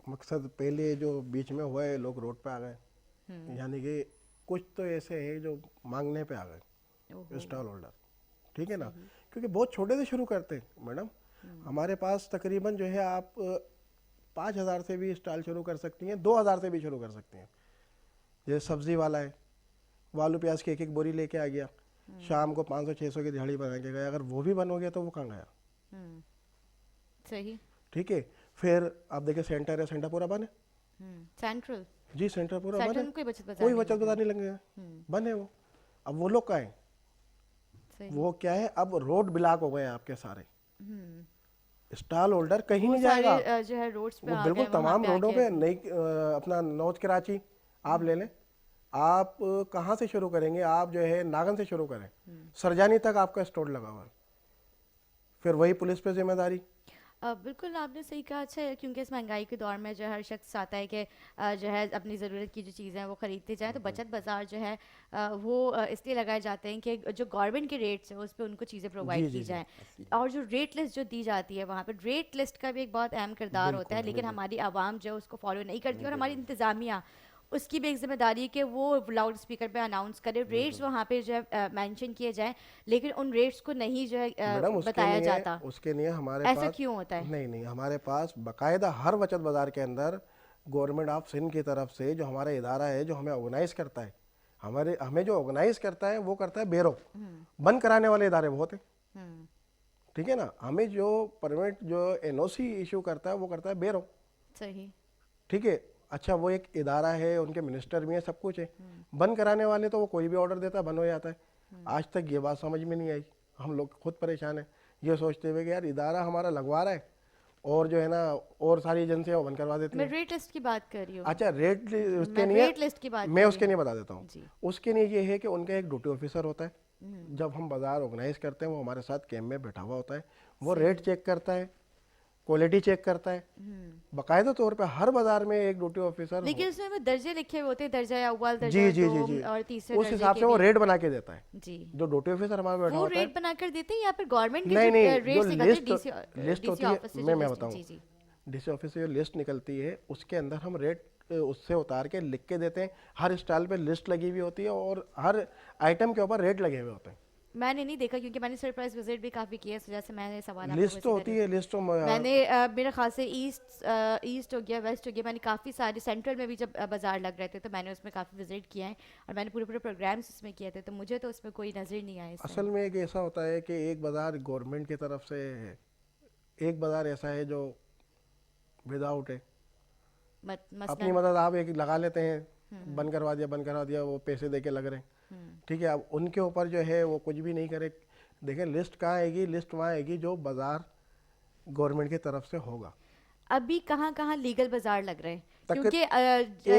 मकसद पहले जो बीच में हुआ है, लोग रोड पे आ गए, यानी कि कुछ तो ऐसे हैं जो मांगने पे आ गए स्टॉल होल्डर, ठीक है ना, क्योंकि बहुत छोटे से शुरू करते हैं मैडम। हमारे पास तकरीबन जो है आप 5,000 से भी स्टॉल शुरू कर सकती हैं, 2,000 से भी शुरू कर सकती हैं। जैसे सब्जी वाला है, वो आलू प्याज की एक एक बोरी लेके आ गया, शाम को 500-600 की दिहाड़ी बना के गया, अगर वो भी बन हो गया तो वो कहाँ गया? सही। ठीक है, फिर आप देखिए सेंटर है, सेंटर पूरा बंद है। सेंट्रल जी सेंटर पूरा बंद सेंट्रल है, में कोई बचत बाजार कोई नहीं बचत लग रहा बाजार नहीं लगेगा, बंद है वो। अब वो लोग का है, सही। वो क्या है, अब रोड ब्लॉक हो गए आपके सारे, स्टॉल होल्डर कहीं वो नहीं सारे जाएगा। जो है रोड्स पे वो आ बिल्कुल गए, वहाँ तमाम पे रोडों आके पे नई अपना नॉर्थ कराची आप ले लें, आप कहाँ से शुरू करेंगे, आप जो है नागन से शुरू करें, सरजानी तक आपका स्टोर लगा हुआ है, फिर वही पुलिस पे जिम्मेदारी। बिल्कुल आपने सही कहा। अच्छा है, क्योंकि इस महंगाई के दौर में जो है हर शख्स चाहता है कि जो है अपनी ज़रूरत की जो चीज़ें हैं वो ख़रीदते जाएं, तो बचत बाज़ार जो है वो इसलिए लगाए जाते हैं कि जो गवर्नमेंट के रेट्स हैं उस पर उनको चीज़ें जी प्रोवाइड जी की जी, जाएं। और जो रेट लिस्ट जो दी जाती है वहाँ पर, रेट लिस्ट का भी एक बहुत अहम किरदार होता है, लेकिन हमारी आवाम जो है उसको फॉलो नहीं करती, और हमारी इंतज़ामिया उसकी भी एक जिम्मेदारी है कि वो लाउड स्पीकर पे अनाउंस करे, रेट्स वहाँ पे जो है मेंशन किए जाएं, लेकिन उन रेट्स को नहीं जो है मैडम उसके बताया लिए, जाता। उसके लिए हमारे ऐसा पास, क्यों होता है? नहीं नहीं, हमारे पास बाकायदा हर बचत बाजार के अंदर गवर्नमेंट ऑफ सिंध की तरफ से जो हमारा इदारा है जो हमें ऑर्गेनाइज करता है, हमें जो ऑर्गेनाइज करता है वो करता है बेरो, बंद कराने वाले इदारे बहुत हैं, ठीक है ना। हमें जो परमिट जो एनओसी इशू करता है वो करता है बेरो, सही। ठीक है। अच्छा वो एक इदारा है, उनके मिनिस्टर भी हैं, सब कुछ है। बंद कराने वाले तो वो कोई भी ऑर्डर देता है बंद हो जाता है। आज तक ये बात समझ में नहीं आई, हम लोग खुद परेशान हैं ये सोचते हुए कि यार इदारा हमारा लगवा रहा है और जो है ना और सारी एजेंसियाँ वो बंद करवा देती मैं हैं। रेट लिस्ट की बात कर रही हूँ। अच्छा रेट उसके मैं नहीं रेट है, लिस्ट की बात मैं कर उसके रही नहीं बता देता हूँ। जी। उसके लिए ये है कि उनका एक ड्यूटी ऑफिसर होता है, जब हम बाजार ऑर्गेनाइज करते हैं वो हमारे साथ कैंप में बैठा हुआ होता है, वो रेट चेक करता है, क्वालिटी चेक करता है, बाकायदा तौर पे हर बाजार में एक ड्यूटी ऑफिसर लेकिन उसमें वो दर्जे लिखे हुए होते हैं, दर्जा अव्वल, जी दर्जा जी जी दो जी, और तीसरे उस दर्जे हिसाब के से वो भी। रेट बना के देता है, जी। जो ड्यूटी ऑफिसर हमारा बैठा वो होता है। रेट बनाकर देते हैं या फिर गवर्नमेंट के नहीं जो नहीं, रेट जो निकलते हैं लिस्ट होती डीसी है, ऑफिस से मैं जो लिस्ट, बताऊँ, जी जी। डीसी ऑफिस से जो लिस्ट निकलती है उसके अंदर हम रेट उससे उतार के लिख के देते हैं, हर स्टॉल पे लिस्ट लगी हुई होती है और हर आइटम के ऊपर रेट लगे हुए होते हैं। मैंने नहीं देखा क्योंकि मैंने सरप्राइज विजिट भी काफ़ी किया है, इस वजह से मैंने सवाल आपको लिस्ट वैसे तो कर होती रही हूँ। है, लिस्ट तो मैंने मेरे ख्याल से ईस्ट हो गया, वेस्ट हो गया, मैंने काफ़ी सारे सेंट्रल में भी जब बाजार लग रहे थे तो मैंने उसमें काफ़ी विजिट किया है और मैंने पूरे पूरे प्रोग्राम्स उसमें किए थे, तो मुझे तो उसमें कोई नज़र नहीं आया इसमें। असल में एक ऐसा होता है कि एक बाज़ार गवर्नमेंट की तरफ से है, एक बाज़ार ऐसा है जो विदाउट है, अपनी मसलन मदद आप एक लगा लेते हैं, बंद करवा दिया वो पैसे दे के लग रहे हैं, ठीक है। अब उनके ऊपर जो है वो कुछ भी नहीं करे। देखिए लिस्ट कहाँ आएगी, लिस्ट वहाँ आएगी जो बाज़ार गवर्नमेंट की तरफ से होगा। अभी कहाँ कहाँ लीगल बाजार लग रहे हैं, तक क्योंकि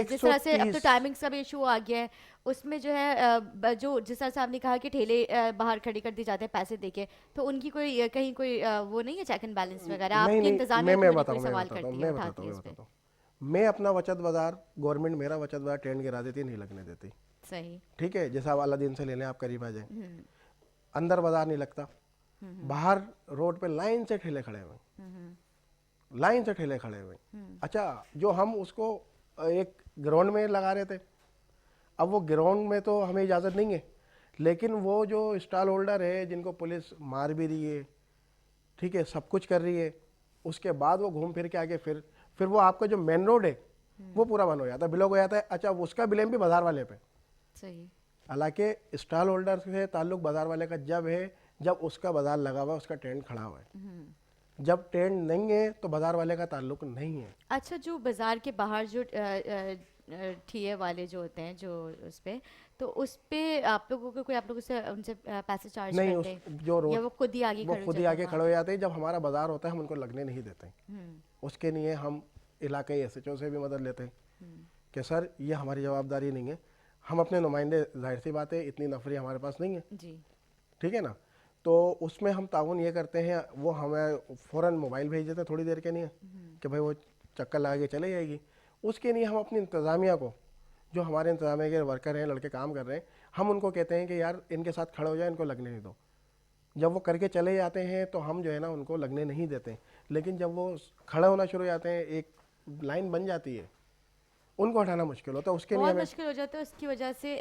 जिस तरह से अब तो 130 टाइमिंग्स का भी इशू आ गया है, उसमें जो है जो जिस तरह से आपने कहा कि ठेले बाहर खड़े कर दिए जाते हैं पैसे देके, तो उनकी कोई कहीं कोई वो नहीं है चेक एंड बैलेंस वगैरह, नहीं आपकी नहीं, इंतजामिया मैं क्यों नहीं बताऊँ कोई मैं सवाल बताता हूँ करती मैं है, बताता उठाती हूँ है मैं इस पे? बताता हूँ। मैं अपना बचत बाज़ार, गवर्नमेंट मेरा बचत बाज़ार टेंट गिरा देती, नहीं लगने देती, सही। ठीक है। जैसा आप अलादीन से ले लें, आप करीब आ जाएं, अंदर बाज़ार नहीं लगता, बाहर रोड पे लाइन से ठेले खड़े हुए, लाइन से ठेले खड़े हुए। अच्छा जो हम उसको एक ग्राउंड में लगा रहे थे, अब वो ग्राउंड में तो हमें इजाज़त नहीं है, लेकिन वो जो स्टॉल होल्डर है जिनको पुलिस मार भी रही है, ठीक है, सब कुछ कर रही है, उसके बाद वो घूम फिर के आगे फिर वो आपका जो मेन रोड है वो पूरा बंद हो जाता है, ब्लॉक हो जाता है। अच्छा उसका ब्लेम भी बाजार वाले पे, सही। हालांकि स्टॉल होल्डर से ताल्लुक बाजार वाले का जब है जब उसका बाजार लगा हुआ है, उसका टेंट खड़ा हुआ है, जब टेंट नहीं है तो बाजार वाले का ताल्लुक नहीं है। अच्छा जो बाजार के बाहर जो ठिए वाले जो होते हैं जो उस पे, तो उस पे आप लोगों को कोई आप लोगों से उनसे पैसे चार्ज नहीं, करते उस हैं जो रोड या वो खुद ही आगे वो खड़े हो खुद ही जाते आगे हैं खड़े हो जाते हैं, जब हमारा बाजार होता है हम उनको लगने नहीं देते हैं। वहाँ? उसके लिए हम इलाके SHO से भी मदद लेते हैं कि सर ये हमारी जवाबदारी नहीं है, हम अपने नुमाइंदे, जाहिर सी बात है इतनी नफरी हमारे पास नहीं है, जी। ठीक है ना। तो उसमें हम ताउन ये करते हैं, वो हमें फ़ौरन मोबाइल भेज देते हैं थोड़ी देर के लिए कि भाई वो चक्कर लगा के चले जाएगी। उसके लिए हम अपनी इंतज़ामिया को, जो हमारे इंतज़ामिया के वर्कर हैं, लड़के काम कर रहे हैं, हम उनको कहते हैं कि यार इनके साथ खड़े हो जाए, इनको लगने नहीं दो। जब वो करके चले जाते हैं तो हम जो है ना उनको लगने नहीं देते, लेकिन जब वो खड़े होना शुरू हो जाते हैं, एक लाइन बन जाती है, उनको हटाना मुश्किल होता है। उसके लिए बहुत हमें मुश्किल हो जाता है, उसकी वजह से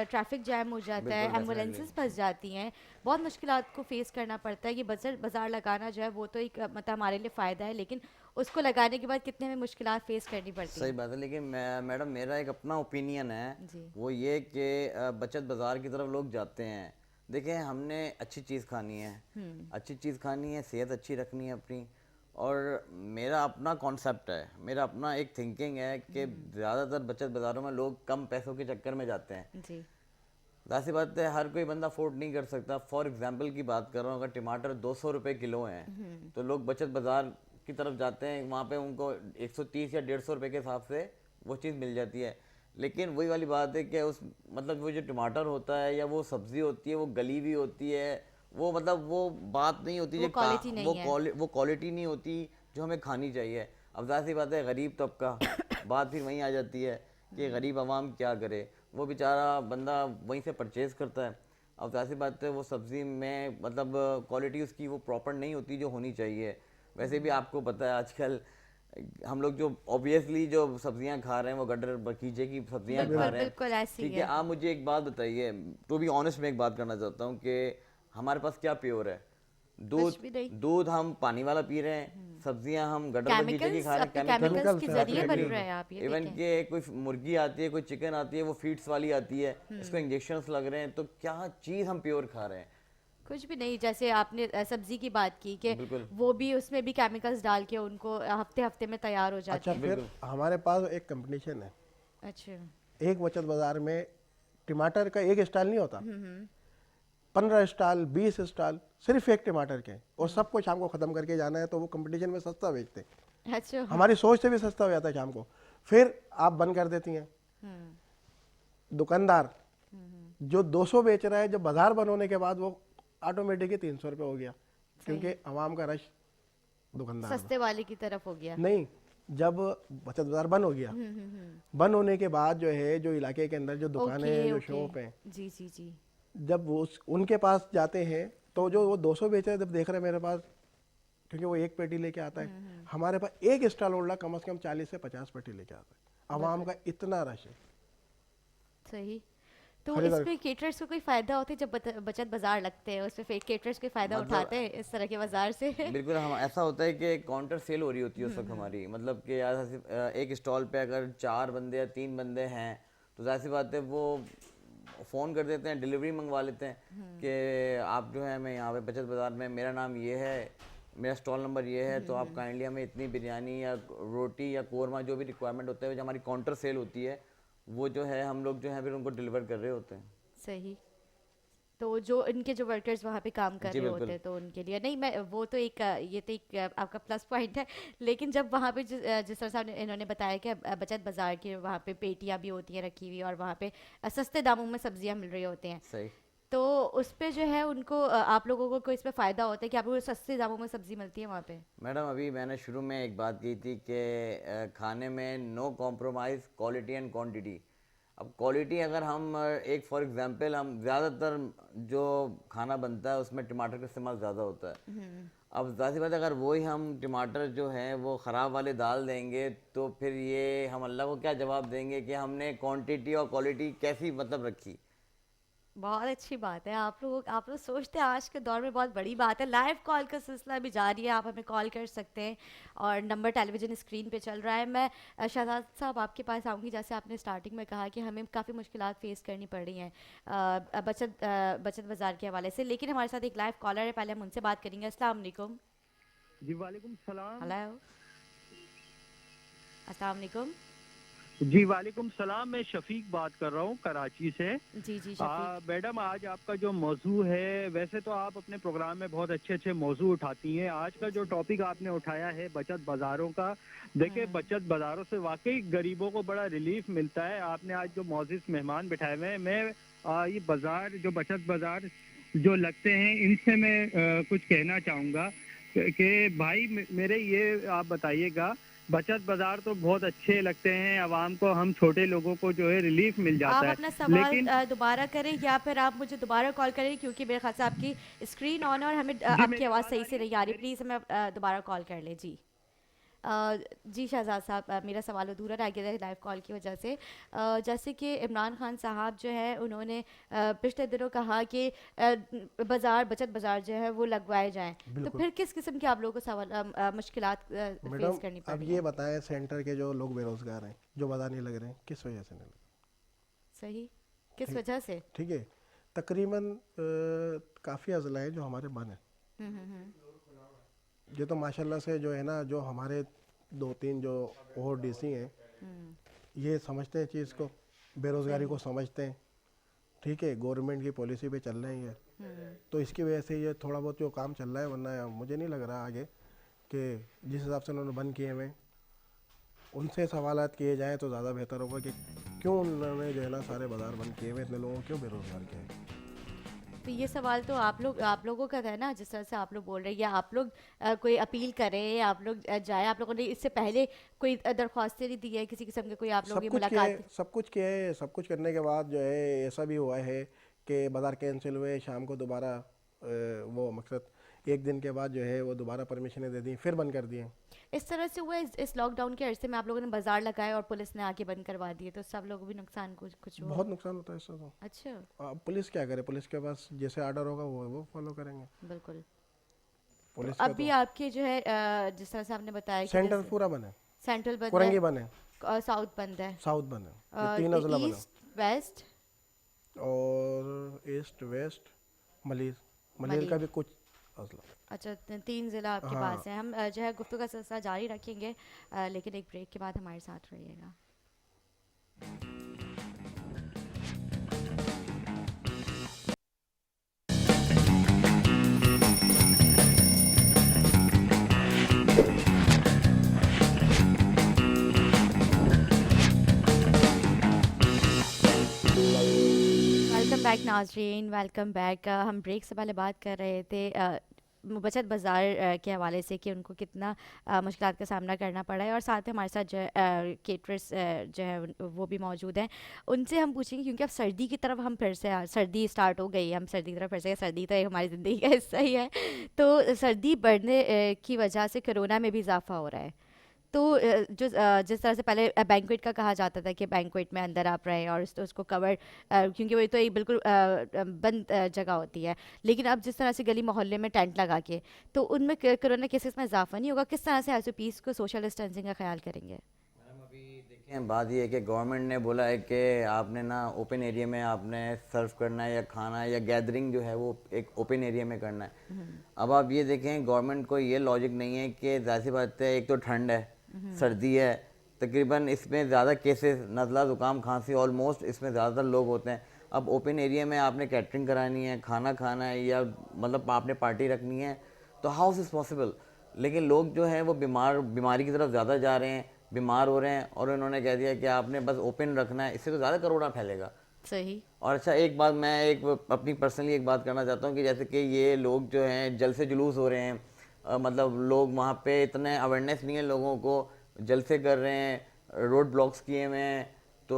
ट्रैफिक जैम हो जाता है, बिल्कुल, एम्बुलेंसेस फंस जाती हैं, बहुत मुश्किलात को फेस करना पड़ता है। ये बाजार लगाना जो है वो तो एक मतलब हमारे लिए फ़ायदा है, लेकिन उसको लगाने के बाद कितने में मुश्किलात फेस करनी पड़ती सही हैं। बात है, लेकिन मैडम मेरा एक अपना ओपिनियन है, जी। वो ये कि बचत बाज़ार की तरफ लोग जाते हैं देखिए हमने अच्छी चीज़ खानी है, अच्छी चीज़ खानी है, सेहत अच्छी रखनी है अपनी। और मेरा अपना कॉन्सेप्ट है, मेरा अपना एक थिंकिंग है कि ज़्यादातर बचत बाज़ारों में लोग कम पैसों के चक्कर में जाते हैं। जी। ज़ाहिर सी बात है, हर कोई बंदा अफोर्ड नहीं कर सकता। फॉर एग्जांपल की बात कर रहा हूँ, अगर टमाटर 200 रुपये किलो हैं तो लोग बचत बाज़ार की तरफ जाते हैं, वहाँ पे उनको 130 या 150 रुपये के हिसाब से वो चीज़ मिल जाती है। लेकिन वही वाली बात है कि उस मतलब वो जो टमाटर होता है या वो सब्ज़ी होती है वो गली हुई होती है, वो मतलब वो बात नहीं होती वो क्वालिटी नहीं है। वो क्वालिटी नहीं होती जो हमें खानी चाहिए। अब ज़ाहिर सी बात है, गरीब तबका बात फिर वहीं आ जाती है कि गरीब आवाम क्या करे, वो बेचारा बंदा वहीं से परचेज़ करता है। अब ज़ाहिर सी बात है, वो सब्ज़ी में मतलब क्वालिटी उसकी वो प्रॉपर नहीं होती जो होनी चाहिए। वैसे भी आपको पता है आजकल हम लोग जो ऑब्वियसली जो सब्जियां खा रहे हैं वो गटर बगीचे की सब्जियां खा बिल्कुल रहे हैं। बिल्कुल ऐसी ठीक है, है। आप मुझे एक बात बताइए, तो भी ऑनेस्ट में एक बात करना चाहता हूँ कि हमारे पास क्या प्योर है? दूध कुछ भी नहीं। दूध हम पानी वाला पी रहे हैं, सब्जियां हम गटर बगीचे की केमिकल्स, खा रहे अब तो हैं, केमिकल्स के से जरिए बन definitely। रहे हैं, आप ये इवन देखें। के कोई मुर्गी आती है, कोई चिकन आती है, वो फीड्स वाली आती है, इसको इंजेक्शंस लग रहे हैं, तो क्या चीज़ हम प्योर खा रहे हैं? कुछ भी नहीं। जैसे आपने सब्जी की बात की कि बिल्कुल वो भी उसमें भी केमिकल्स डाल के उनको हफ्ते हफ्ते में तैयार हो जाती अच्छा, है। फिर हमारे पास एक कंपटीशन है। अच्छा। एक बचत बाजार में टमाटर का एक स्टॉल नहीं होता, 15 स्टॉल, 20 स्टॉल सिर्फ एक टमाटर के, और सबको शाम को ख़त्म करके जाना है, तो वो कंपटीशन में सस्ता बेचते हैं। अच्छा। हमारी सोच से भी सस्ता हो जाता है शाम को। फिर आप बंद कर देती हैं। दुकानदार जो 200 बेच रहा है, जब बाजार बंद होने के बाद वो ऑटोमेटिकली 300 रुपये हो गया, क्योंकि आवाम का रश दुकानदार में। सस्ते वाले की तरफ हो गया। नहीं, जब बचत बाजार बंद हो गया, बंद होने के बाद जो है, जो इलाके के अंदर जो दुकानें हैं, जो शॉप हैं, जी जी जी। जब वो उनके पास जाते हैं, तो जो वो 200 बेच रहे हैं, जब देख रहे हैं मेरे पास, क्योंकि वो एक पेटी लेके आता है, हमारे पास एक स्टॉल होल्डर कम से कम 40 से 50 पेटी लेके आता है। आवाम का इतना रश है। सही। तो खरीदार- इसमें केटरर्स को कोई फायदा होता है जब बचत बाजार लगते हैं, उसमें केटरर्स कोई फायदा मतलब उठाते हैं इस तरह के बाजार से? बिल्कुल, हम ऐसा होता है कि काउंटर सेल हो रही होती है उस वक्त हमारी, मतलब कि यार एक स्टॉल पे अगर 4 बंदे या 3 बंदे हैं तो जाहिर सी बात है वो फ़ोन कर देते हैं, डिलीवरी मंगवा लेते हैं कि आप जो है, मैं यहाँ पे बचत बाज़ार में, मेरा नाम ये है, मेरा स्टॉल नंबर ये है, तो आप काइंडली हमें इतनी बिरयानी या रोटी या कोरमा जो भी रिक्वायरमेंट होता है, जो हमारी काउंटर सेल होती है, वो जो है हम लोग जो है फिर उनको डिलीवर कर रहे होते हैं। सही। तो जो इनके जो वर्कर्स वहाँ पे काम कर जी, रहे होते बिल्कुल। हैं, तो उनके लिए नहीं, मैं वो तो एक ये तो एक आपका प्लस पॉइंट है। लेकिन जब वहाँ पे जिस तरह से इन्होंने बताया कि बचत बाजार के वहाँ पे पेटियाँ भी होती हैं रखी हुई, और वहाँ पे सस्ते दामों में सब्जियाँ मिल रही होती हैं, सही। तो उस पे जो है उनको आप लोगों को कोई इसमें फ़ायदा होता है कि आपको सस्ते दामों में सब्जी मिलती है वहाँ पे? मैडम, अभी मैंने शुरू में एक बात की थी कि खाने में no compromise, quality and quantity. अब क्वालिटी अगर हम एक फॉर एग्जांपल, हम ज़्यादातर जो खाना बनता है उसमें टमाटर का इस्तेमाल ज़्यादा होता है। अब ज़ाहिर सी बात है, अगर वही हम टमाटर जो हैं वो ख़राब वाले डाल देंगे तो फिर ये हम अल्लाह को क्या जवाब देंगे कि हमने क्वांटिटी और क्वालिटी कैसी मतलब रखी। बहुत अच्छी बात है। आप लोग सोचते हैं आज के दौर में बहुत बड़ी बात है। लाइव कॉल का सिलसिला भी जारी है, आप हमें कॉल कर सकते हैं और नंबर टेलीविज़न स्क्रीन पे चल रहा है। मैं शहजाद साहब आपके पास आऊँगी। जैसे आपने स्टार्टिंग में कहा कि हमें काफ़ी मुश्किलात फेस करनी पड़ रही हैं बचत बाज़ार के हवाले से, लेकिन हमारे साथ एक लाइव कॉलर है, पहले हम उनसे बात करेंगे। अस्सलाम वालेकुम। जी वालेकुम सलाम। हेलो, अस्सलाम वालेकुम। जी वालेकुम सलाम, मैं शफीक बात कर रहा हूँ कराची से। जी जी शफीक। मैडम, आज आपका जो मौजू है, वैसे तो आप अपने प्रोग्राम में बहुत अच्छे अच्छे मौजू उठाती हैं। आज का जो टॉपिक आपने उठाया है बचत बाज़ारों का, देखिए बचत बाज़ारों से वाकई गरीबों को बड़ा रिलीफ मिलता है। आपने आज जो मौजूद मेहमान बिठाए हुए हैं, मैं ये बाज़ार जो बचत बाज़ार जो लगते हैं इनसे मैं कुछ कहना चाहूँगा कि भाई मेरे ये आप बताइएगा, बचत बाजार तो बहुत अच्छे लगते हैं आवाम को, हम छोटे लोगों को जो है रिलीफ मिल आप जाता अपना है, सवाल लेकिन दोबारा करें या फिर आप मुझे दोबारा कॉल करें, क्योंकि मेरे ख्याल से आपकी स्क्रीन ऑन है और हमें आपकी मेरी आवाज़ आवाज़ सही आ से रही है? नहीं आ रही। प्लीज़ हमें दोबारा कॉल कर लें। जी जी शहजाद साहब, मेरा सवाल अधूरा रह गया है लाइव कॉल की वजह से। जैसे कि इमरान खान साहब जो है उन्होंने पिछले दिनों कहा कि बचत बाज़ार जो है वो लगवाए जाएं, तो बिल्कुल। फिर किस किस्म के आप लोगों को सवाल मुश्किलात फेस मैडम, करनी अब पड़ी ये हैं? बताएं, सेंटर के जो लोग बेरोजगार हैं, जो बाजार नहीं लग रहे हैं, किस वजह से नहीं लग रहे? सही, किस ठीक- वजह से? ठीक है, तकरीबन काफ़ी अजला है जो हमारे बंद हैं। ये तो माशाल्लाह से जो है ना, जो हमारे 2-3 जो और डीसी हैं, ये समझते हैं चीज़ को, बेरोज़गारी को समझते हैं। ठीक है, गवर्नमेंट की पॉलिसी पे चल रहे हैं ये, तो इसकी वजह से ये थोड़ा बहुत जो काम चल रहा है, वरना मुझे नहीं लग रहा आगे कि जिस हिसाब से उन्होंने बंद किए हुए, उनसे सवालात किए जाएँ तो ज़्यादा बेहतर होगा कि क्यों उन्होंने जो है ना सारे बाज़ार बंद किए हुए, इतने लोगों को क्यों बेरोज़गार किया है। तो ये सवाल तो आप लोगों का था ना, जिस तरह से आप लोग बोल रहे हैं, या आप लोग कोई अपील करें, या आप लोग जाए, आप लोगों ने इससे पहले कोई दरख्वास्तें नहीं दी है किसी किस्म के, कोई आप लोग सब की कुछ किया है, मुलाकात? सब कुछ किया है। सब कुछ करने के बाद जो है ऐसा भी हुआ है कि बाज़ार कैंसिल हुए, शाम को दोबारा वो मकसद 1 दिन के बाद जो है वो दोबारा परमिशनें दे दी, फिर बंद कर दिए। इस तरह से हुआ इस लॉकडाउन के अरसे में आप लोगों ने बाजार लगाया और पुलिस ने आके बंद करवा दिए, तो सब लोगों को भी नुकसान कुछ हुआ? बहुत नुकसान होता है इससे तो। अच्छा। अब पुलिस क्या करे, पुलिस के पास जैसे आर्डर होगा वो फॉलो करेंगे। बिल्कुल। तो पुलिस अब का भी तो आपके जो है जिस तरह से आपने बताया कि सेंटर पूरा बंद है, सेंट्रल बंद कुरंगी है बंद है, और साउथ बंद है, साउथ बंद है, ये 3 अजला बंद ईस्ट वेस्ट है, और ईस्ट वेस्ट मलीर का भी कुछ अजला। अच्छा, 3 ज़िला आपके हाँ। पास है। हम जो है गुफ्तगू का सिलसिला जारी रखेंगे, लेकिन एक ब्रेक के बाद हमारे साथ रहिएगा। वेलकम बैक नाजरीन, वेलकम बैक। हम ब्रेक से पहले बात कर रहे थे बचत बाज़ार के हवाले से कि उनको कितना मुश्किलात का सामना करना पड़ा है, और साथ में हमारे साथ जो है केटरर्स जो है वो भी मौजूद हैं। उनसे हम पूछेंगे, क्योंकि अब सर्दी की तरफ हम फिर से सर्दी स्टार्ट हो गई, हम सर्दी की तरफ फिर से, सर्दी तो एक हमारी ज़िंदगी का हिस्सा ही है, तो सर्दी बढ़ने की वजह से कोरोना में भी इजाफा हो रहा है। तो जिस तरह से पहले बैंक्वेट का कहा जाता था कि बैंक्वेट में अंदर आप रहें और उसको कवर, क्योंकि वो तो एक बिल्कुल बंद जगह होती है, लेकिन अब जिस तरह से गली मोहल्ले में टेंट लगा के, तो उनमें कोरोना केसेस में इजाफा नहीं होगा? किस तरह से एसओपीज़ को, सोशल डिस्टेंसिंग का ख्याल करेंगे? मैडम अभी देखें, बात ये है कि गवर्नमेंट ने बोला है कि आपने ना ओपन एरिया में आपने सर्व करना है, या खाना है या गैदरिंग जो है वो एक ओपन एरिया में करना है। अब आप ये देखें, गवर्नमेंट को ये लॉजिक नहीं है कि जाहिर सी बात है, एक तो ठंड है, सर्दी है, तकरीबन इसमें ज़्यादा केसेस नज़ला ज़ुकाम खांसी ऑलमोस्ट इसमें ज़्यादातर लोग होते हैं। अब ओपन एरिया में आपने कैटरिंग करानी है, खाना खाना है, या मतलब आपने पार्टी रखनी है, तो हाउस इज़ पॉसिबल। लेकिन लोग जो हैं वो बीमारी की तरफ ज़्यादा जा रहे हैं, बीमार हो रहे हैं, और उन्होंने कह दिया कि आपने बस ओपन रखना है, इससे तो ज़्यादा कोरोना फैलेगा। सही। और अच्छा, एक बात मैं अपनी पर्सनली एक बात करना चाहता हूँ कि जैसे कि ये लोग जो हैं जलसे जुलूस हो रहे हैं, मतलब लोग वहाँ पे इतने अवेयरनेस नहीं है लोगों को, जलसे कर रहे हैं, रोड ब्लॉक्स किए हुए हैं, तो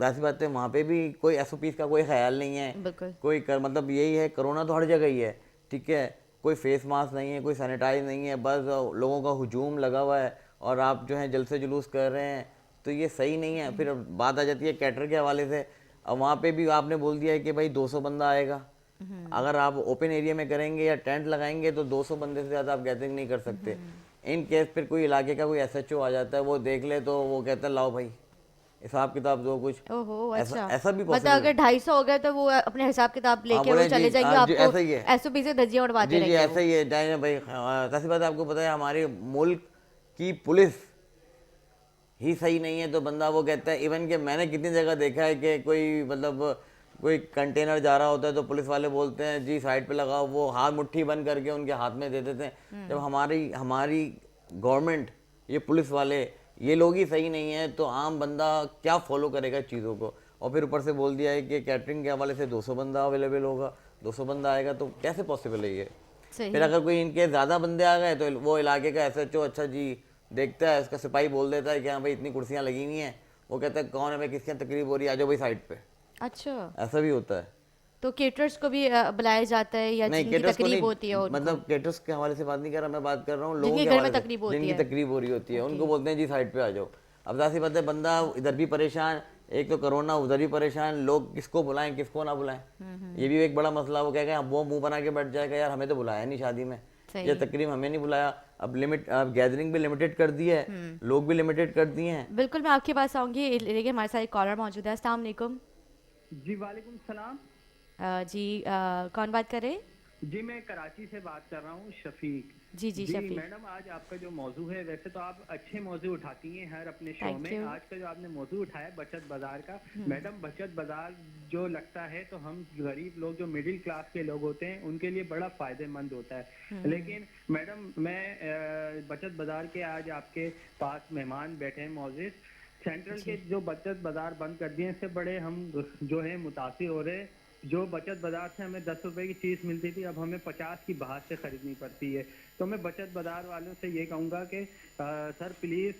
ऐसी बात है वहाँ पे भी कोई एसओपीज़ का कोई ख्याल नहीं है। बिल्कुल। मतलब यही है, कोरोना तो हर जगह ही है, ठीक है, कोई फेस मास्क नहीं है, कोई सैनिटाइज नहीं है, बस लोगों का हुजूम लगा हुआ है, और आप जो है जलसे जुलूस कर रहे हैं, तो ये सही नहीं है। फिर बात आ जाती है कैटर के हवाले से। अब वहाँ पे भी आपने बोल दिया है कि भाई 200 बंदा आएगा। अगर आप ओपन एरिया में करेंगे या टेंट लगाएंगे तो 200 बंदे से ज़्यादा आप गैदरिंग नहीं कर सकते। इन केस फिर कोई इलाके का कोई एसएचओ आ जाता है, वो देख ले तो वो कहता है लाओ भाई हिसाब किताब दो कुछ। ओहो, ऐसा अच्छा। ऐसा भी मतलब पॉसिबल अगर 250 हो गए तो वो अपने हिसाब किताब लेके वो बोले चले जी, जाएंगे, हाँ जी, आपको ऐसा ही है। एसओपी से धज्जियां उड़वाते जी जी रहेंगे ऐसा ही है। जाए भाई, कैसी बात है, आपको पता है हमारे मुल्क की पुलिस ही सही नहीं है, तो बंदा वो कहता है, इवन कि मैंने कितनी जगह देखा है कि कोई मतलब कोई कंटेनर जा रहा होता है तो पुलिस वाले बोलते हैं जी साइड पे लगाओ, वो हाथ मुट्ठी बंद करके उनके हाथ में दे देते हैं। जब हमारी गवर्नमेंट, ये पुलिस वाले, ये लोग ही सही नहीं है, तो आम बंदा क्या फॉलो करेगा चीज़ों को। और फिर ऊपर से बोल दिया है कि कैटरिंग के हवाले से 200 बंदा अवेलेबल होगा, 200 बंदा आएगा, तो कैसे पॉसिबल है ये। सही। फिर अगर कोई इनके ज़्यादा बंदे आ गए तो वो इलाके का एसएचओ अच्छा जी देखता है, उसका सिपाही बोल देता है कि हाँ भाई इतनी कुर्सियाँ लगी हुई हैं, वो कहता है कौन है भाई, किसकी तकरीब हो रही है, आ जाओ भाई साइड पे। अच्छा, ऐसा भी होता है। तो केटरर्स को भी बुलाया जाता है, या नहीं, जिनकी केटर्स को तकरीब नहीं, होती है उनको? मतलब केटर्स के हवाले से बात नहीं कर रहा, मैं बात कर रहा हूँ लोगों जिनके के घर में हवाले से, तकरीब होती जिनकी है। तकरीब हो रही होती है, उनको बोलते हैं जी साइड पे आ जाओ। अब जाहिर सी बात है, बंदा इधर भी परेशान, एक तो कोरोना, उधर भी परेशान, लोग किसको बुलाएं किसको ना बुलाएं, ये भी एक बड़ा मसला। वो कहेगा वो मुंह बना के बैठ जाएगा, यार हमें तो बुलाया नहीं शादी में, सही। या तकरीब हमें नहीं बुलाया। अब गैदरिंग भी लिमिटेड कर दी है, लोग भी लिमिटेड कर दिए हैं। बिल्कुल, मैं आपके पास आऊंगी, लेकिन हमारे साथ एक कॉलर मौजूद है। अस्सलाम वालेकुम। जी वालेकुम सलाम। जी कौन बात कर रहे हैं? जी मैं कराची से बात कर रहा हूँ, शफीक। जी जी शफीक। मैडम, आज आपका जो मौजू है, वैसे तो आप अच्छे मौजू उठाती हैं हर अपने शो थैंक में। यू। आज का जो आपने मौजू उठाया है बचत बाजार का, मैडम बचत बाजार जो लगता है तो हम गरीब लोग जो मिडिल क्लास के लोग होते हैं उनके लिए बड़ा फायदेमंद होता है। लेकिन मैडम मैं बचत बाजार के आज आपके पास मेहमान बैठे हैं मौजूद। सेंट्रल के जो बचत बाजार बंद कर दिए, इससे बड़े हम जो है मुतासिर हो रहे हैं। जो बचत बाजार से हमें 10 रुपए की चीज मिलती थी, अब हमें 50 की बाहर से खरीदनी पड़ती है। तो मैं बचत बाजार वालों से ये कहूँगा कि सर प्लीज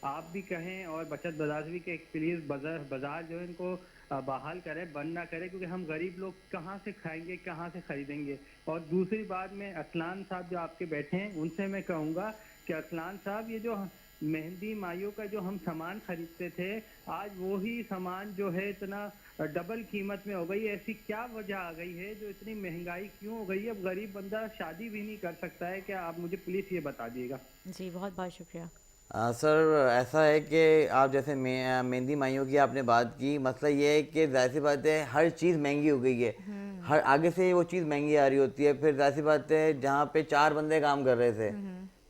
आप भी कहें और बचत बाजार भी कि प्लीज बाजार जो है इनको बहाल करें, बंद ना करें, क्योंकि हम गरीब लोग कहाँ से खाएंगे, कहाँ से खरीदेंगे। और दूसरी बात में असलान साहब जो आपके बैठे हैं उनसे मैं कहूँगा कि असलान साहब, ये जो मेहंदी माइयों का जो हम सामान खरीदते थे, आज वो ही सामान जो है इतना डबल कीमत में हो गई। ऐसी क्या वजह आ गई है जो इतनी महंगाई क्यों हो गई है? अब गरीब बंदा शादी भी नहीं कर सकता है। क्या आप मुझे प्लीज ये बता दिएगा। जी बहुत बहुत शुक्रिया। सर ऐसा है कि आप जैसे मेहंदी माइयों की आपने बात की, मसला ये है कि जाहिर सी बात है हर चीज़ महंगी हो गई है। हर आगे से वो चीज़ महंगी आ रही होती है। फिर जाहिर सी बात है जहाँ पे 4 बंदे काम कर रहे थे,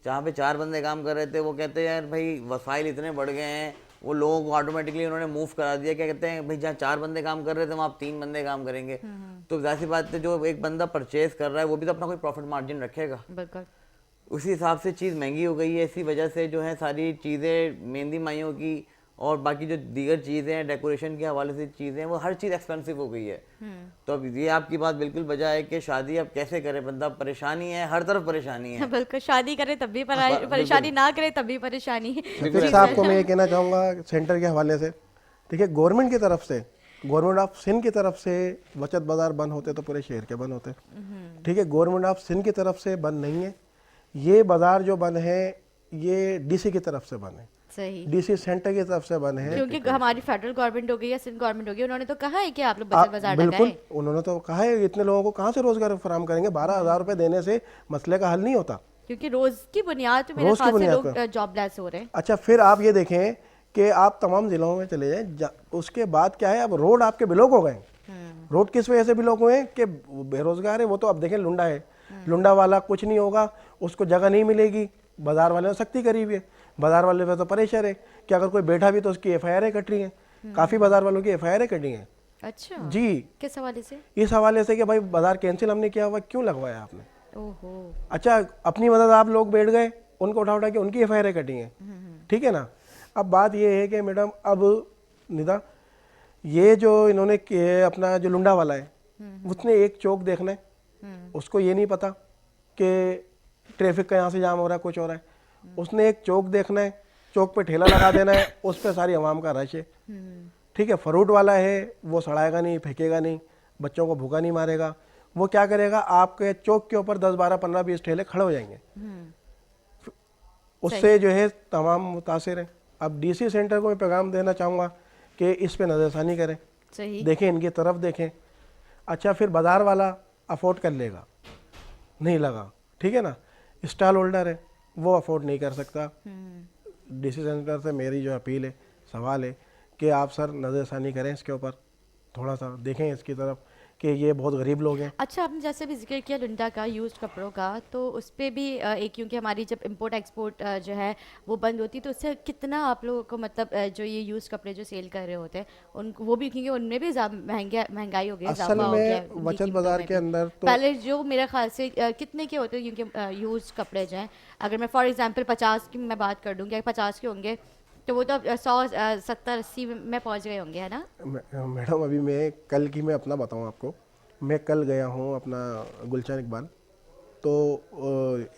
जहाँ पे 4 बंदे काम कर रहे थे, वो कहते हैं यार भाई वसाइल इतने बढ़ गए हैं, वो लोगों को ऑटोमेटिकली उन्होंने मूव करा दिया। क्या कहते हैं भाई जहाँ 4 बंदे काम कर रहे थे वहाँ आप 3 बंदे काम करेंगे। तो जाहिर सी बात है जो एक बंदा परचेज कर रहा है वो भी तो अपना कोई प्रॉफिट मार्जिन रखेगा। बिल्कुल। उसी हिसाब से चीज़ महंगी हो गई है। इसी वजह से जो है सारी चीज़ें मेहंदी माइयों की और बाकी जो दीगर चीज़ें हैं डेकोरेशन के हवाले से चीज़ें हैं, वो हर चीज़ एक्सपेंसिव हो गई है। तो अब ये आपकी बात बिल्कुल बजा है कि शादी अब कैसे करे बंदा, परेशानी है, हर तरफ परेशानी है। बिल्कुल, शादी करे तब भी परेशानी, ना करे तब भी परेशानी। फिर साहब को मैं ये कहना चाहूँगा सेंटर के हवाले से, देखिए गवर्नमेंट की तरफ से, गवर्नमेंट ऑफ सिंध की तरफ से बचत बाजार बंद होते तो पूरे शहर के बंद होते। ठीक है, गवर्नमेंट ऑफ सिंध की तरफ से बंद नहीं है। ये बाजार जो बंद है ये डीसी की तरफ से बंद है, सही। डीसी सेंटर की तरफ से बंद है, क्योंकि हमारी फेडरल गवर्नमेंट हो गई या सिंध गवर्नमेंट हो गई, उन्होंने तो कहा है कि आप लोग बचत बाजार बिल्कुल लगाएं। उन्होंने तो कहा है इतने लोगों को कहाँ से रोजगार फराहम करेंगे। 12,000 रुपए देने से मसले का हल नहीं होता, क्योंकि रोज की बुनियाद पे मेरे रोज की ख्याल से बुनियाद लोग जॉबलेस हो रहे हैं। अच्छा फिर आप ये देखें कि आप तमाम जिलों में चले जाएं, उसके बाद क्या है, अब रोड आपके ब्लॉक हो गए। रोड किस वजह से ब्लॉक हुए कि बेरोजगार है वो, तो अब देखें लुंडा है, लुंडा वाला कुछ नहीं होगा, उसको जगह नहीं मिलेगी, बाजार वाले ने सख्ती करी हुई है। बाजार वाले पे तो परेशान है कि अगर कोई बैठा भी तो उसकी FIR कट रही है। काफी बाजार वालों की FIR कटी है। अच्छा जी, किस हवाले से? इस हवाले से कि भाई बाजार कैंसिल हमने किया हुआ, क्यों लगवाया आपने। ओहो। अच्छा अपनी मदद आप लोग बैठ गए, उनको उठा उठा के उनकी FIR कटी है। ठीक है ना। अब बात ये है कि मैडम अब निदा, ये जो इन्होंने अपना जो लुंडा वाला है उसने एक चौक देखना है, उसको ये नहीं पता कि ट्रैफिक का यहाँ से जाम हो रहा है, कुछ हो रहा है। उसने एक चौक देखना है, चौक पे ठेला लगा देना है, उस पर सारी आवाम का रश है। ठीक है, फ्रूट वाला है वो सड़ाएगा नहीं, फेंकेगा नहीं, बच्चों को भूखा नहीं मारेगा। वो क्या करेगा, आपके चौक के ऊपर 10, 12, 15, 20 ठेले खड़े हो जाएंगे। उससे जो है तमाम मुतासिर हैं। अब डीसी सेंटर को मैं पैगाम देना चाहूँगा कि इस पे नज़रसानी करें, सही। देखें, इनकी तरफ देखें। अच्छा फिर बाजार वाला अफोर्ड कर लेगा, नहीं लगा, ठीक है ना, स्टॉल होल्डर है वो अफोर्ड नहीं कर सकता। डीसी सेंटर से मेरी जो अपील है, सवाल है कि आप सर नज़रसानी करें, इसके ऊपर थोड़ा सा देखें इसकी तरफ कि ये बहुत गरीब लोग हैं। अच्छा आपने जैसे भी जिक्र किया लुंडा का, यूज्ड कपड़ों का, तो उस पर भी एक, क्योंकि हमारी जब इंपोर्ट एक्सपोर्ट जो है वो बंद होती, तो उससे कितना आप लोगों को मतलब जो ये यूज्ड कपड़े जो सेल कर रहे होते हैं उनको, वो भी क्योंकि उनमें भी महंगाई हो गई, असल इजाफा हो गया में उनकी बचत कीमतों बाजार में के भी। अंदर तो पहले जो मेरे ख्याल से कितने के होते हैं, क्योंकि यूज्ड कपड़े जो हैं, अगर मैं फॉर एग्जांपल 50 की मैं बात कर दूँ, क्या 50 के होंगे तो वो तो 100, 70, 80 में पहुँच गए होंगे, है ना। मैडम अभी मैं कल की मैं अपना बताऊँ आपको, मैं कल गया हूँ अपना गुलशन इकबाल, तो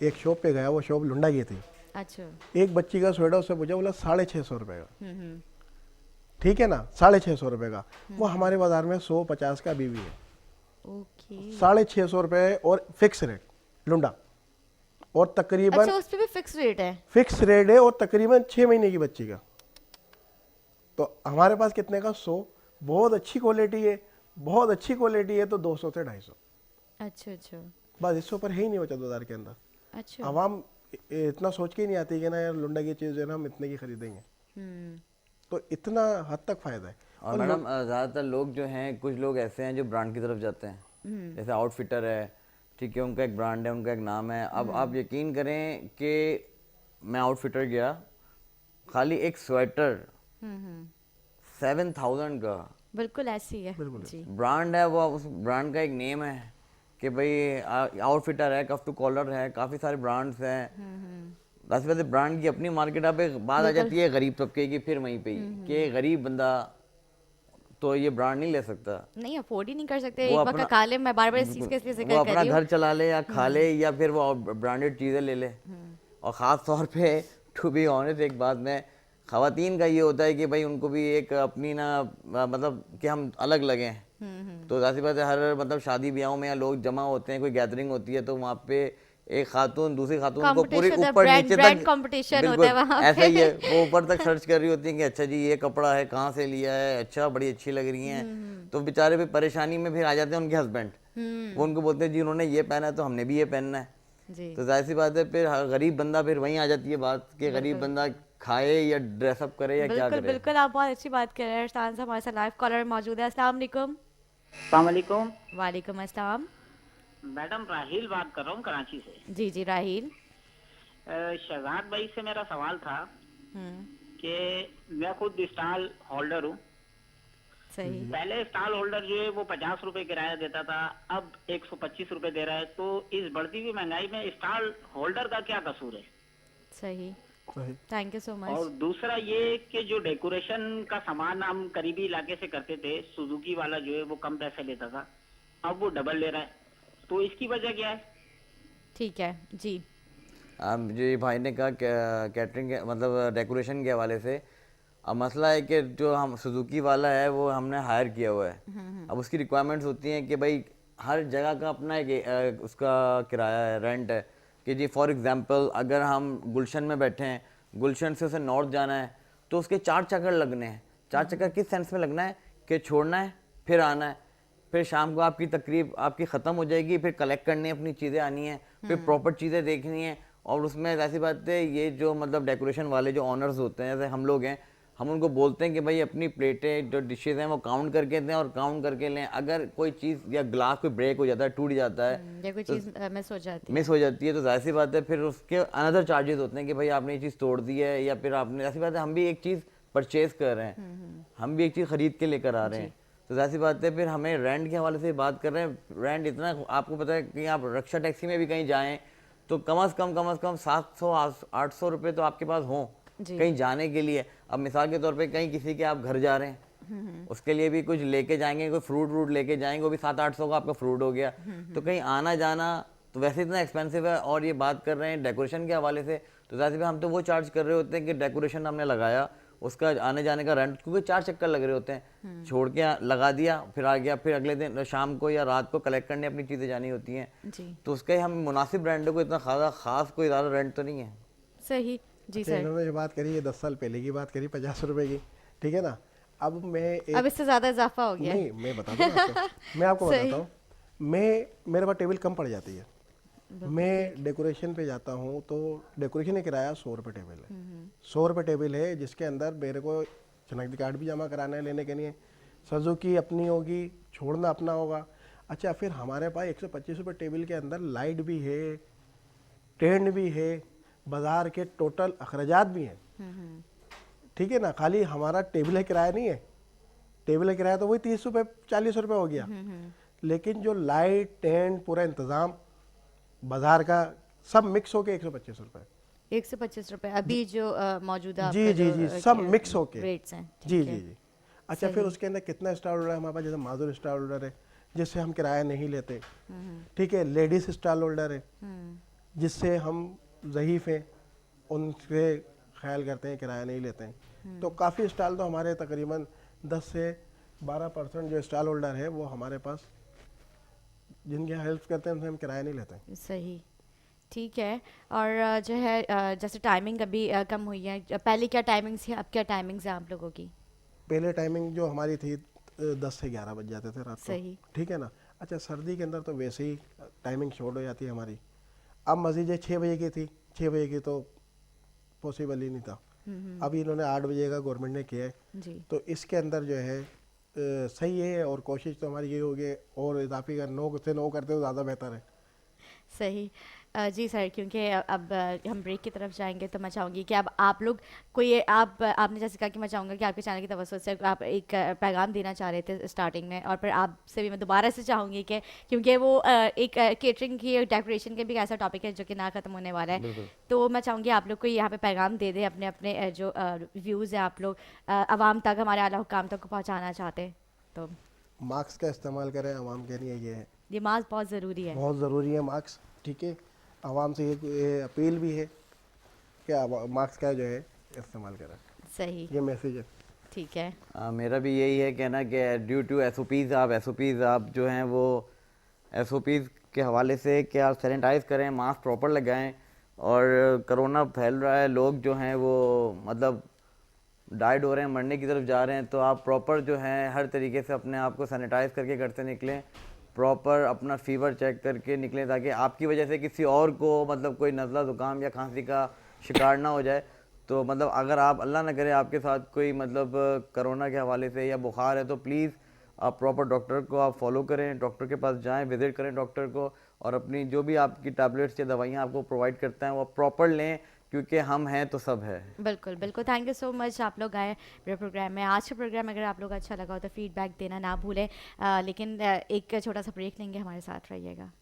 एक शॉप पे गया, वो शॉप लुंडा की थी। अच्छा। एक बच्ची का स्वेटर उससे पूछा, बोला 650 रुपये का। ठीक है ना, 650 रुपये का। वो हमारे बाजार में 150 का अभी भी है। ओके। 650 रुपये और फिक्स रेट लुंडा, और तकरीबन अच्छा उस पे भी फिक्स रेट है? फिक्स रेट है, और तकरीबन 6 महीने की बच्ची का। तो हमारे पास कितने का, 100। बहुत अच्छी क्वालिटी है, बहुत अच्छी क्वालिटी है तो 200 से 250। अच्छा अच्छा। बस इससे ऊपर है ही नहीं बचत बाजार के अंदर। अच्छा। आवाम इतना सोच के ही नहीं आती कि ना यार लुंडा की चीज़ जो है ना हम इतने की खरीदेंगे। तो इतना हद तक फ़ायदा है। और मैडम ज़्यादातर लोग जो हैं, कुछ लोग ऐसे हैं जो ब्रांड की तरफ जाते हैं, जैसे आउटफिटर है, ठीक है, उनका एक ब्रांड है, उनका एक नाम है। अब आप यकीन करें कि मैं आउटफिटर गया, खाली एक स्वेटर 7,000 का बिल्कुल ऐसी है जी। ब्रांड है, वो उस ब्रांड का एक नेम है कि भाई आउटफिटर है, कफ टू कॉलर है, काफ़ी सारे ब्रांड्स हैं। वैसे ब्रांड की अपनी मार्केट। अब एक बात आ जाती है गरीब तबके की, फिर वहीं पे ही कि गरीब बंदा तो ये ब्रांड नहीं ले सकता। नहीं अफोर्ड ही नहीं कर सकते, वो एक वक्त अपना- खा ले, मैं बार बार इस चीज़ का इसलिए वो जिक्र कर अपना रही हूँ। घर चला ले या खा ले, या फिर वो ब्रांडेड चीज़ें ले ले। और ख़ास तौर पे टू बी ऑनेस्ट एक बात में, ख़वातीन का ये होता है कि भाई उनको भी एक अपनी ना मतलब कि हम अलग लगे हैं। तो जाहिर बात है हर मतलब शादी ब्याहों में या लोग जमा होते हैं, कोई गैदरिंग होती है, तो वहाँ पे एक खातून दूसरी खातून को पूरी Competition है, ऊपर नीचे ब्रांड तक कंपटीशन होता बिल्कुल है वहाँ ऐसा ही पे। है। वो ऊपर तक सर्च कर रही होती है कि अच्छा जी ये कपड़ा है, कहाँ से लिया है, अच्छा बड़ी अच्छी लग रही हैं। तो बेचारे भी परेशानी में फिर आ जाते हैं उनके हस्बैंड। वो उनको बोलते हैं जी उन्होंने ये पहना है तो हमने भी ये पहनना है। जी तो जाहिर सी बात है फिर गरीब बंदा फिर वहीं आ जाती है बात कि गरीब बंदा खाए या ड्रेसअप करे या क्या बिल्कुल करे। बिल्कुल, आप बहुत अच्छी बात कर रहे हैं। अरसान साहब हमारे साथ लाइव कॉलर मौजूद है। अस्सलाम वालेकुम। अस्सलाम वालेकुम। वालेकुम अस्सलाम। मैडम राहिल बात कर रहा हूँ कराची से। जी जी राहिल। शहजाद भाई से मेरा सवाल था हम्म, कि मैं खुद स्टॉल होल्डर हूँ। सही। पहले स्टॉल होल्डर जो है वो 50 रुपए किराया देता था, अब 125 रुपए दे रहा है। तो इस बढ़ती हुई महंगाई में स्टॉल होल्डर का क्या कसूर है? सही, सही। थैंक यू सो और मच। दूसरा ये कि जो डेकोरेशन का सामान हम करीबी इलाके से करते थे, सुजुकी वाला जो है वो कम पैसे लेता था, अब वो डबल ले रहा है, तो इसकी वजह क्या है? ठीक है जी। अब जो ये भाई ने कहा कैटरिंग के मतलब डेकोरेशन के हवाले से, अब मसला है कि जो हम सुजुकी वाला है वो हमने हायर किया हुआ है। अब उसकी रिक्वायरमेंट्स होती हैं कि भाई हर जगह का अपना एक उसका किराया है, रेंट है। कि जी फॉर एग्जांपल अगर हम गुलशन में बैठे हैं, गुलशन से उसे नॉर्थ जाना है, तो उसके 4 चक्कर लगने हैं। 4 चक्कर किस सेंस में लगना है कि छोड़ना है, फिर आना है, फिर शाम को आपकी तकरीब आपकी ख़त्म हो जाएगी, फिर कलेक्ट करनी है, अपनी चीज़ें आनी है, फिर प्रॉपर चीज़ें देखनी है। और उसमें ऐसी बात है, ये जो मतलब डेकोरेशन वाले जो ऑनर्स होते हैं, जैसे हम लोग हैं, हम उनको बोलते हैं कि भाई अपनी प्लेटें जो डिशेज हैं वो काउंट करके दें और काउंट करके लें। अगर कोई चीज़ या ग्लास कोई ब्रेक हो जाता है, टूट जाता है, ये कोई चीज़ मिस हो जाती है। मिस हो जाती है, तो जाहिर सी बात है फिर उसके अनदर चार्जेस होते हैं कि भाई आपने ये चीज़ तोड़ दी है, या फिर आपने, ऐसी बात है हम भी एक चीज़ परचेज कर रहे हैं, हम भी एक चीज़ खरीद के लेकर आ रहे हैं। तो जाहिर सी बात है फिर हमें रेंट के हवाले से बात कर रहे हैं। रेंट इतना आपको पता है कि आप रक्षा टैक्सी में भी कहीं जाएं तो कम से कम 700-800 रुपये तो आपके पास हों कहीं जाने के लिए। अब मिसाल के तौर पे कहीं किसी के आप घर जा रहे हैं, उसके लिए भी कुछ लेके जाएंगे, कोई फ्रूट व्रूट लेके जाएंगे, वो भी 700-800 का आपका फ्रूट हो गया। तो कहीं आना जाना तो वैसे इतना एक्सपेंसिव है। और ये बात कर रहे हैं डेकोरेशन के हवाले से, तो ज़ाहिर है हम तो वो चार्ज कर रहे होते हैं कि डेकोरेशन हमने लगाया, उसका आने जाने का रेंट, क्योंकि 4 चक्कर लग रहे होते हैं, छोड़ के लगा दिया, फिर आ गया, फिर अगले दिन शाम को या रात को कलेक्ट करने अपनी चीज़ें जानी होती हैं। जी तो उसका हम मुनासिब रेंट को इतना खास कोई ज़्यादा रेंट तो नहीं है। सही जी अच्छा, सर। इन्होंने जो बात करी ये 10 साल पहले की बात करी 50 रुपए की, ठीक है ना। अब मैं अब इससे ज़्यादा इजाफा हो गया है। नहीं, मैं बता दूँ आपको, मैं आपको सही। बताता हूँ। मेरे पास टेबल कम पड़ जाती है, मैं डेकोरेशन पे जाता हूँ तो डेकोरेशन का किराया 100 रुपये टेबल है। 100 रुपये टेबल है, जिसके अंदर मेरे को शनाख्ती कार्ड भी जमा कराना है लेने के लिए, सजुकी अपनी होगी, छोड़ना अपना होगा। अच्छा, फिर हमारे पास 125 रुपये टेबल के अंदर लाइट भी है, टेंट भी है, बाजार के टोटल अखराजात भी हैं, ठीक है ना। खाली हमारा टेबल है किराया नहीं है, टेबल है किराया तो वही 30 रुपये 40 रुपये हो गया, लेकिन जो लाइट टेंट पूरा इंतज़ाम बाजार का सब मिक्स होके 125 रुपये। 125 रुपए अभी जो मौजूदा जी आपका जी जो, जी, सब मिक्स होके रेट्स हैं। जी ठीक जी है। जी। अच्छा, फिर उसके अंदर कितना स्टॉल होल्डर है हमारे पास, जैसे माजूर स्टॉल होल्डर है जिससे हम किराया नहीं लेते, ठीक है। लेडीज स्टॉल होल्डर है जिससे हम ज़ईफ़ हैं उनसे ख्याल करते हैं, किराया नहीं लेते हैं। तो काफ़ी स्टॉल तो हमारे तकरीबन 10 से 12% जो स्टॉल होल्डर है वो हमारे पास जिनकी हेल्प करते हैं उनसे हम किराया नहीं लेते हैं। सही, ठीक है। और जो है जैसे टाइमिंग अभी कम हुई है, पहले क्या टाइमिंग्स थी, अब क्या टाइमिंग्स हैं आप लोगों की? पहले टाइमिंग जो हमारी थी 10 से 11 बज जाते थे रात को, सही। ठीक है ना। अच्छा, सर्दी के अंदर तो वैसे ही टाइमिंग शॉर्ट हो जाती है हमारी। अब मस्जिद 6 बजे की थी, 6 बजे की तो पॉसिबल ही नहीं था। अभी इन्होंने 8 बजे का गवर्नमेंट ने किया है, जी तो इसके अंदर जो है सही है। और कोशिश तो हमारी ये होगी, और इजाफी का नो से नो करते हो ज़्यादा बेहतर है। सही। जी सर, क्योंकि अब हम ब्रेक की तरफ जाएंगे तो मैं चाहूँगी कि अब आप लोग कोई आपने जैसे कहा कि मैं चाहूँगा कि आपके चैनल की तवज्जो से आप एक पैगाम देना चाह रहे थे स्टार्टिंग में, और फिर आपसे भी मैं दोबारा से चाहूँगी कि क्योंकि वो एक केटरिंग की डेकोरेशन के भी एक ऐसा टॉपिक है जो कि ना ख़त्म होने वाला है, बिल्कुल। तो मैं चाहूँगी आप लोग को यहाँ पे पैगाम दे दें अपने अपने जो व्यूज़ हैं आप लोग आवाम तक, हमारे आला हुक्काम तक को पहुँचाना चाहते हैं, तो मास्क का इस्तेमाल करें, आवाम के लिए ये है, ये मास्क बहुत ज़रूरी है। बहुत ज़रूरी है मास्क। ठीक है, आवाम से ये अपील भी है कि मास्क का जो है इस्तेमाल करें, सही, ये मैसेज है। ठीक है। मेरा भी यही है कहना कि ड्यू टू एसओपीज़ आप जो हैं वो एसओपीज़ के हवाले से कि आप सैनिटाइज़ करें, मास्क प्रॉपर लगाएं, और कोरोना फैल रहा है, लोग जो हैं वो मतलब डाइड हो रहे हैं, मरने की तरफ जा रहे हैं, तो आप प्रॉपर जो है हर तरीके से अपने आप को सैनिटाइज़ करके घर से निकलें, प्रॉपर अपना फीवर चेक करके निकलें, ताकि आपकी वजह से किसी और को मतलब कोई नज़ला ज़ुकाम या खांसी का शिकार ना हो जाए। तो मतलब अगर आप अल्लाह ना करे आपके साथ कोई मतलब कोरोना के हवाले से या बुखार है, तो प्लीज़ आप प्रॉपर डॉक्टर को आप फॉलो करें, डॉक्टर के पास जाएं, विज़िट करें डॉक्टर को, और अपनी जो भी आपकी टैबलेट्स या दवाइयाँ आपको प्रोवाइड करते हैं वो प्रॉपर लें, क्योंकि हम हैं तो सब है। बिल्कुल बिल्कुल, थैंक यू सो मच आप लोग आए मेरे प्रोग्राम में। आज का प्रोग्राम अगर आप लोग अच्छा लगा हो तो फीडबैक देना ना भूलें, लेकिन एक छोटा सा ब्रेक लेंगे, हमारे साथ रहिएगा।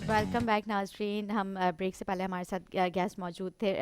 वेलकम बैक नाजरीन। हम ब्रेक से पहले हमारे साथ गेस्ट मौजूद थे।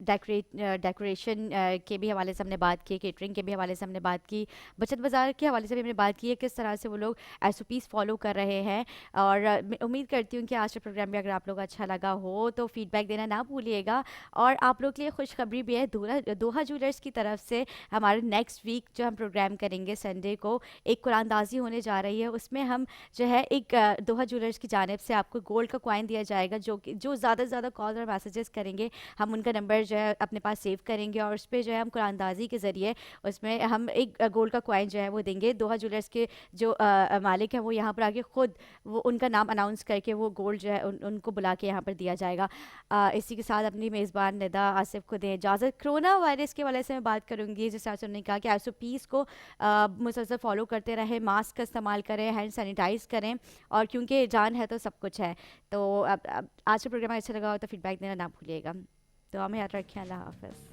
डेकोरेशन के भी हवाले से हमने बात की, केटरिंग के भी हवाले से हमने बात की, बचत बाज़ार के हवाले से भी हमने बात की है, किस तरह से वो लोग एसओपीज़ फॉलो कर रहे हैं। और मैं उम्मीद करती हूँ कि आज का प्रोग्राम भी अगर आप लोग अच्छा लगा हो तो फीडबैक देना ना भूलिएगा। और आप लोग के लिए खुशखबरी भी है, दोहा ज्वेलर्स की तरफ से हमारे नेक्स्ट वीक जो हम प्रोग्राम करेंगे संडे को, एक कुरानदाजी होने जा रही है। उसमें हम जो है एक दोहा ज्वेलर्स की जानिब से आपको गोल्ड का कॉइन दिया जाएगा, जो ज़्यादा से ज़्यादा कॉल और मैसेजेस करेंगे हम उनका नंबर जो है अपने पास सेव करेंगे, और उस पर जो है हम कुरानदाजी के ज़रिए उसमें हम एक गोल्ड का कॉइन जो है वो देंगे। दोहा ज्वेलर्स के जो मालिक हैं वो यहाँ पर आके ख़ुद वो उनका नाम अनाउंस करके वो गोल्ड जो है उनको बुला के यहाँ पर दिया जाएगा। इसी के साथ अपनी मेज़बान निदा आसिफ को दें इजाज़त। कोरोना वायरस के वाले से मैं बात करूँगी, जिस तरह से उन्होंने कहा कि एसओपीज़ को मुसलसल फॉलो करते रहें, मास्क का इस्तेमाल करें, हैंड सैनिटाइज़ करें, और क्योंकि जान है तो सब कुछ है। तो अब आज का प्रोग्राम अच्छा लगा हो तो फीडबैक देना ना भूलिएगा। तो हमें याद रखें। अल्लाह हाफ़िज़।